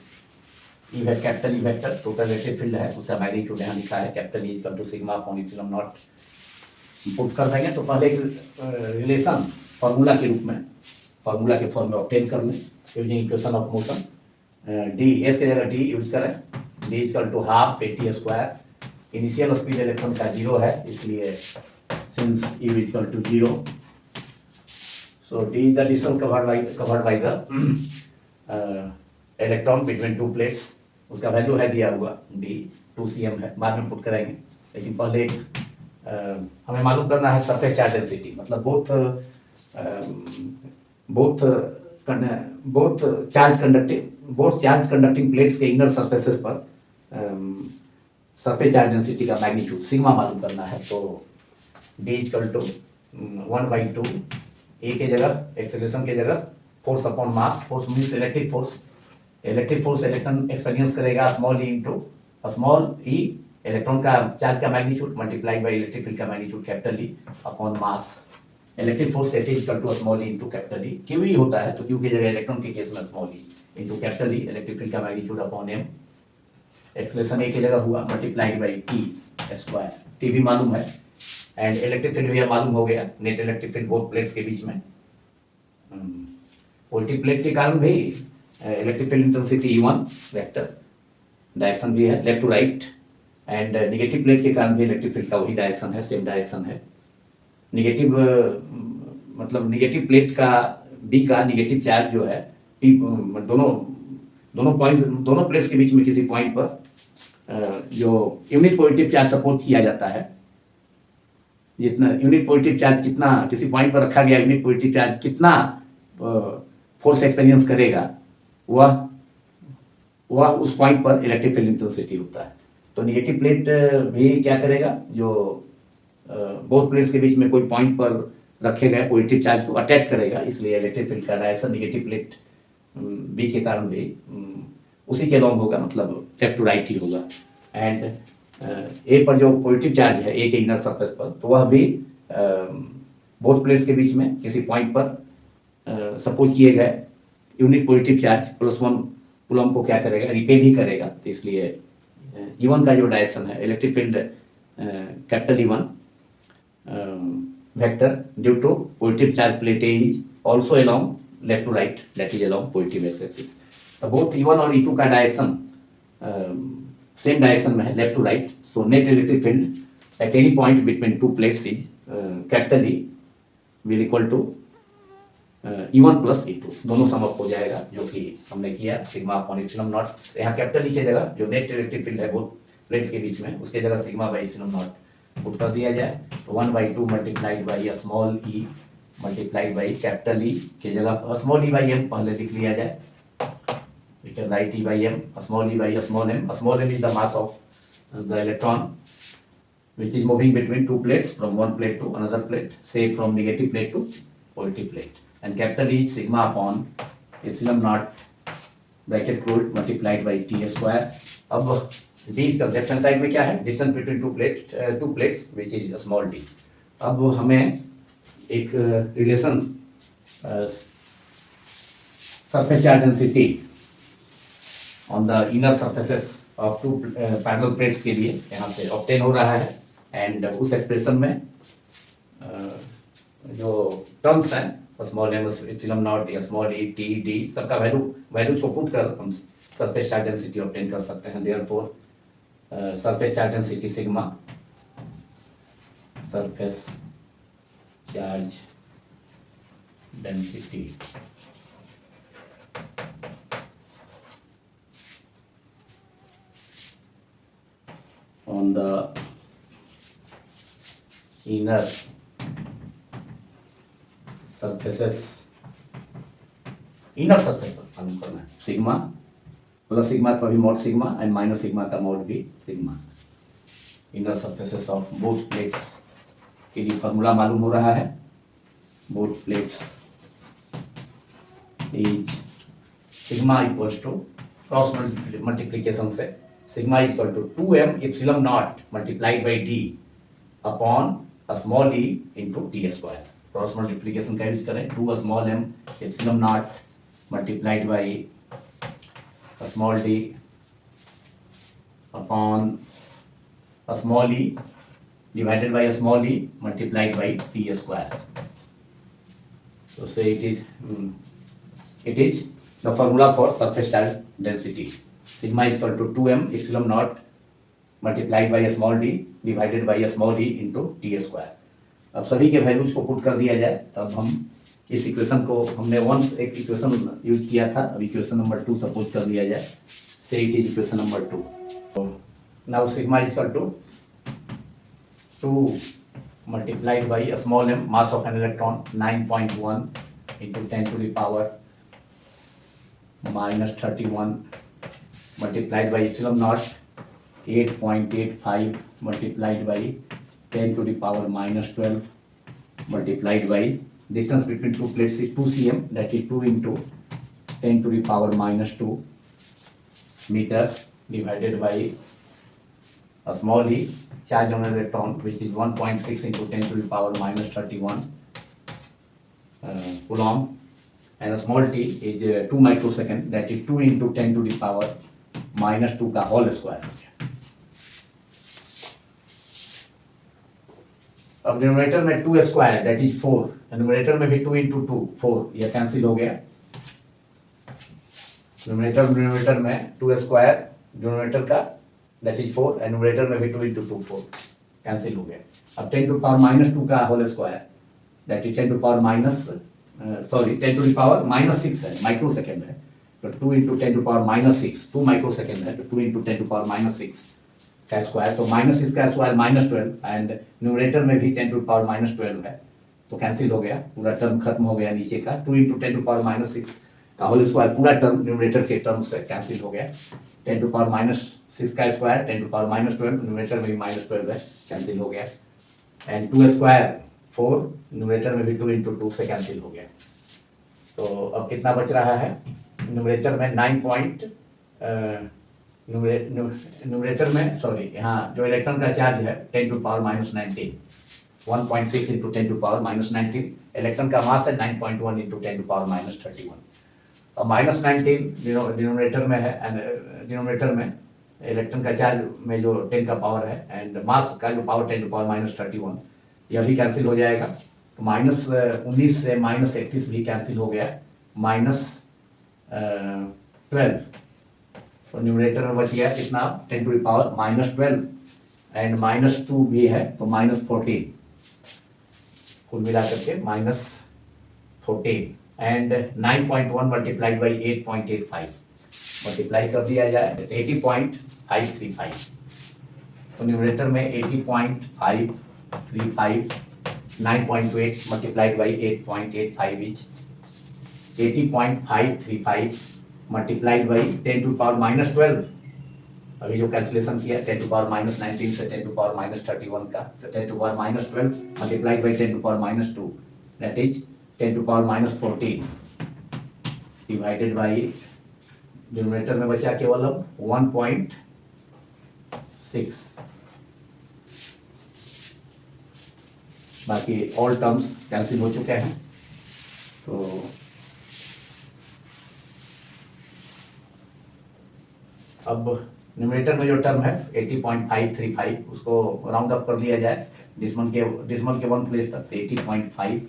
ई है capital e vector, total electric field है, उसका मैग्नीट्यूड यहाँ लिखा है capital e equal to sigma upon epsilon naught. Put कर देंगे तो पहले एक रिलेशन फार्मूला के रूप में, फार्मूला के फॉर्म में ऑब्टेन कर लें using equation of motion, D S की जगह डी यूज करें, d equal to half T square. Initial speed electron का 0 है, इसलिए since u equal to 0, so d is the distance covered by the electron between two plates. उसका value है दिया हुआ d 2cm है, बाद में पुट करेंगे, लेकिन पहले हमें मालूम करना है सरफेस चार्ज डेंसिटी. मतलब बोथ चार्ज कंडक्टिंग प्लेट्स के इनर सरफेसेस पर सरफेस चार्ज डेंसिटी का मैग्नीट्यूड सिग्मा मालूम करना है. तो d इक्वल टू 1/2 ए के जगह एक्सेलरेशन के जगह force upon mass. Force means electric force. Electric force electron experience करेगा small E into small E electron का चार्ज का magnitude multiplied by electric field का magnitude capital E upon mass. Electric force F equal to small E into capital E. Q E होता है तो Q की जगह electron के case में स्मॉल ई इंटू कैपिटल ई इलेक्ट्रिक फील्ड का magnitude upon M. Acceleration ए की जगह हुआ multiplied by T square. T भी मालूम है एंड इलेक्ट्रिक फील्ड भी मालूम हो गया. Net electric field both plates के बीच में. पॉजिटिव प्लेट के कारण भी electric field intensity E1 vector direction भी है left to right. And negative plate के कारण भी इलेक्ट्रिक फील्ड का वही डायरेक्शन है, सेम डायरेक्शन है. निगेटिव मतलब निगेटिव प्लेट का बी का निगेटिव चार्ज जो है पी दोनों प्लेट्स के बीच में किसी पॉइंट पर जो यूनिट पॉजिटिव चार्ज सपोज किया जाता है, जितना यूनिट पॉजिटिव चार्ज कितना किसी पॉइंट पर रखा गया, यूनिट पॉजिटिव चार्ज कितना फोर्स एक्सपीरियंस करेगा, वह उस पॉइंट पर इलेक्ट्रिक फील्ड इंटेंसिटी होता है. तो निगेटिव प्लेट भी क्या करेगा, जो बोथ प्लेट्स के बीच में कोई पॉइंट पर रखे गए पॉजिटिव चार्ज को अटैक करेगा, इसलिए इलेक्ट्रिक फील्ड का डायरेक्शन निगेटिव प्लेट बी के कारण भी उसी के लॉन्ग होगा, मतलब लेफ्ट टू राइट ही होगा. एंड ए पर जो पॉजिटिव चार्ज है ए के इनर सरफेस पर, तो वह भी बोथ प्लेट्स के बीच में किसी पॉइंट पर सपोज किए गए यूनिट पॉजिटिव चार्ज +1 कूलम को क्या करेगा, रिपेल ही करेगा. तो इसलिए E1 का जो डायरेक्शन है electric field capital E1 vector due to positive charge plate A is also along left to right, that is along positive x axis. तो बोथ E1 और E2 का डायरेक्शन सेम डायरेक्शन में है, left to right. So net electric field at any point between two plates is capital E will equal to E1 plus E2. दोनों sum up हो जाएगा, जो कि हमने किया सिग्मा अपॉन एप्सिलॉन नॉट. यहाँ कैपिटल ई की जगह जो नेट इलेक्ट्रिक फील्ड है वो प्लेट्स के बीच में, उसके जगह sigma by epsilon naught put कर दिया जाए. तो 1/2 multiplied by small E multiplied by capital ई की जगह स्मॉल ई बाई एम पहले लिख लिया जाए. We can write E by m, small e by small m. Small m is the mass of the electron which is moving between two plates from one plate to another plate, say from negative plate to positive plate. And capital E is sigma upon epsilon naught bracket closed multiplied by t square. अब d का left hand side में क्या है, distance between two plates which is small d. अब हमें एक relation surface charge density on the inner surfaces of two parallel plates के लिए यहाँ से ऑब्टेन हो रहा है. एंड उस एक्सप्रेशन में जो टर्म्स हैं स्मॉल एम एप्सिलॉन नॉट या स्मॉल ई टी डी सबका वैल्यूज को पुट कर हम सरफेस चार्ज डेंसिटी ऑब्टेन कर सकते हैं. Therefore surface charge density sigma surface charge density on the inner surfaces, inner surface मालूम करना है. सिग्मा प्लस सिग्मा का भी mod sigma and minus sigma का मॉड भी sigma. Inner surfaces of both plates के लिए फॉर्मूला मालूम हो रहा है. Both plates is sigma equals to cross multiplication से sigma is equal to 2m epsilon naught multiplied by d upon a small e into t square. Cross multiplication का use करें. 2 small m epsilon naught multiplied by a small d upon a small e divided by a small e multiplied by t square. So say it is the formula for surface charge density. Sigma equal to 2m epsilon naught multiplied by small D divided by small E into T square. अब सभी के values को put कर दिया जाए तब हम इस इक्वेशन को, हमने वंस एक इक्वेशन यूज किया था, अब इक्वेशन नंबर 2 सपोज कर लिया जाए, से it is equation number 2। Now sigma equal to 2 multiplied by a small m mass of an electron 9.1 into 10 to the power minus 31 multiplied by epsilon naught 8.85 multiplied by 10 to the power minus 12 multiplied by distance between two plates is 2 cm, that is 2 into 10 to the power minus 2 meter divided by a small e charge on an electron which is 1.6 into 10 to the power minus 31 coulomb, and a small t is 2 microsecond, that is 2 into 10 to the power minus 2 का whole square। अब numerator में 2 square that is 4, numerator में भी 2 into 2 4, यह cancel हो गया। Numerator में 2 square numerator का दैट इज 4 एंड न्यूमरेटर में भी 2 इंटू 2 4 कैंसिल हो गया। अब 10 टू पावर माइनस 2 का whole square that is 10 to power minus 10 to power minus 6 है, माइक्रो सेकेंड है, तो 2 into 10 to power minus 6 2 microsecond है, तो 2 इंटू 10 टू पावर माइनस 6 का स्क्वायर, तो माइनस 6 का स्क्वायर माइनस 12 एंड न्यूमरेटर में भी 10 टू पावर माइनस 12 है, तो कैंसिल हो गया, पूरा टर्म खत्म हो गया नीचे का। 2 इंटू 10 टू पावर माइनस 6 का होल स्क्वायर पूरा टर्म न्यूमरेटर के टर्म से कैंसिल हो गया। 10 टू पावर माइनस 6 का square 10 to power minus 12, numerator में भी माइनस 12 है, कैंसिल हो गया। एंड 2 स्क्वायर 4, न्यूमरेटर में भी 2 इंटू 2 से कैंसिल हो गया। तो अब कितना बच रहा है न्यूमरेटर में 9 पॉइंट न्यूमरेटर में सॉरी यहाँ जो इलेक्ट्रॉन का चार्ज है 10 to power minus 19 1.6 into 10 to power minus 19, electron का मास है 9.1 इंटू 10 टू पावर माइनस 31। और माइनस 19 डिनोमिनेटर में है एंड डिनोमिनेटर में इलेक्ट्रॉन का चार्ज में जो 10 का पावर है एंड मास का जो पावर 10 टू पावर माइनस 31, यह भी कैंसिल हो जाएगा। तो माइनस 19 से माइनस 31 भी कैंसिल हो गया, माइनस 12, तो न्यूमरेटर में बच गया कितना 10 to power minus 12 and minus 2 भी है, तो माइनस 14, कुल मिला करके minus 14 and 9.1 multiplied by 8.85 multiply कर दिया जाए 80.535, तो न्यूमरेटर में 80.535 9.8 multiplied by 8.85 is 80.535 multiplied by 10 to power minus 12, अभी जो कैंसिलेशन किया 10 टू पावर माइनस 19 से 10 टू पावर माइनस 31 का, तो 10 to power minus 12 multiplied by 10 to power minus 2 that is 10 to power minus 14 divided by denominator में बचा केवल अब 1.6, बाकी ऑल टर्म्स कैंसिल हो चुके हैं। तो अब न्यूमरेटर में जो टर्म है 80.535 उसको राउंड अप कर दिया जाए डिसमल के 1 प्लेस तक, 80.5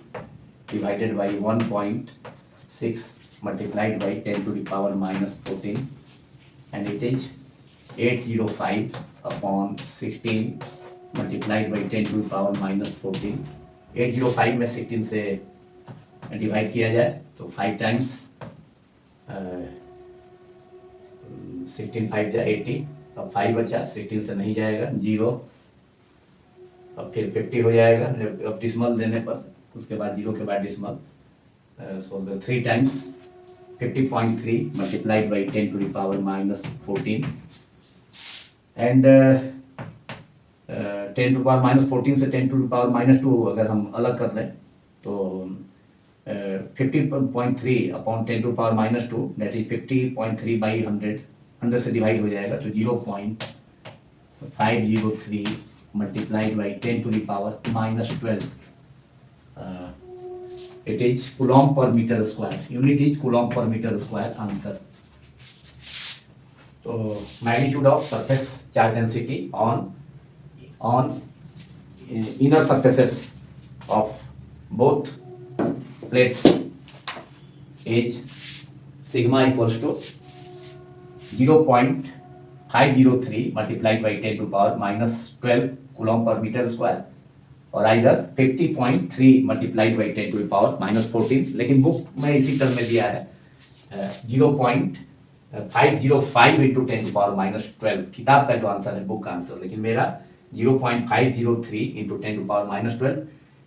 divided by 1.6 multiplied by 10 to the power minus 14 and it is 805 upon 16 multiplied by 10 to the power minus 14। 805 में 16 से डिवाइड किया जाए तो 5 टाइम्स 16 5 जा 80, अब 5 बचा, 16 से नहीं जाएगा 0, अब फिर 50 हो जाएगा, अब डिसमल देने पर उसके बाद 0 के बाद dismal, so the 3 times 50.3 multiplied by 10 to the power minus 14 and 10 to the power minus 14 से 10 to the power minus 2 अगर हम अलग कर लें तो 50.3 upon 10 to the power minus 2 that is 50.3 by 100 से डिवाइड हो जाएगा, तो 0.503 multiplied by 10 to the power minus 12 it is coulomb per meter square, unit is coulomb per meter square answer। तो magnitude of surface charge density on inner surfaces of both plates is sigma equals to 0.503 multiplied by 10 to power -12 coulomb पर metre square, और either 50.3 multiplied by 10 to power -14, लेकिन book में इसी term में दिया है 0.505 into 10 to power -12 किताब का जो आंसर है, बुक का आंसर, लेकिन मेरा 0.503 इंटू 10 टू पावर -12,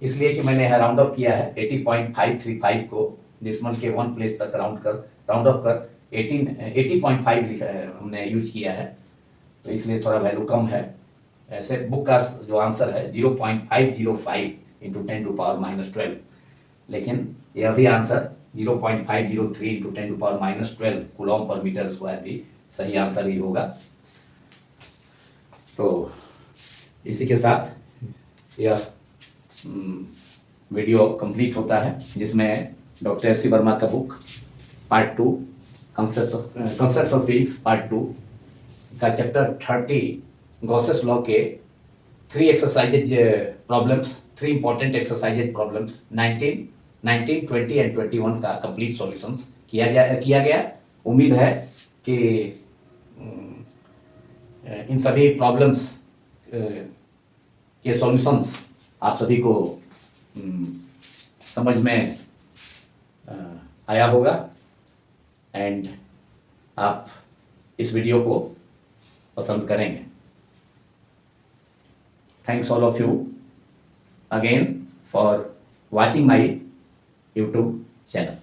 इसलिए कि मैंने राउंड ऑफ किया है 80.535 को डेसिमल के 1 प्लेस तक राउंड ऑफ कर 80.5 लिखा है, हमने यूज किया है, तो इसलिए थोड़ा वैल्यू कम है। ऐसे बुक का जो आंसर है 0.505 इंटू 10 टू पावर -12, लेकिन यह भी answer 0.503 into 10 to power -12 coulomb पर मीटर स्क्वायर भी सही आंसर ही होगा। तो इसी के साथ यह वीडियो कंप्लीट होता है, जिसमें डॉक्टर एस सी वर्मा का book part 2 concept of physics part 2 का चैप्टर 30 गॉसेस लॉ के 3 exercises problems, 3 important exercises problems 19, 20 and 21 का कंप्लीट सॉल्यूशंस किया गया। उम्मीद है कि इन सभी प्रॉब्लम्स के सॉल्यूशंस आप सभी को समझ में आया होगा, एंड आप इस वीडियो को पसंद करेंगे। Thanks all of you again for watching my YouTube channel.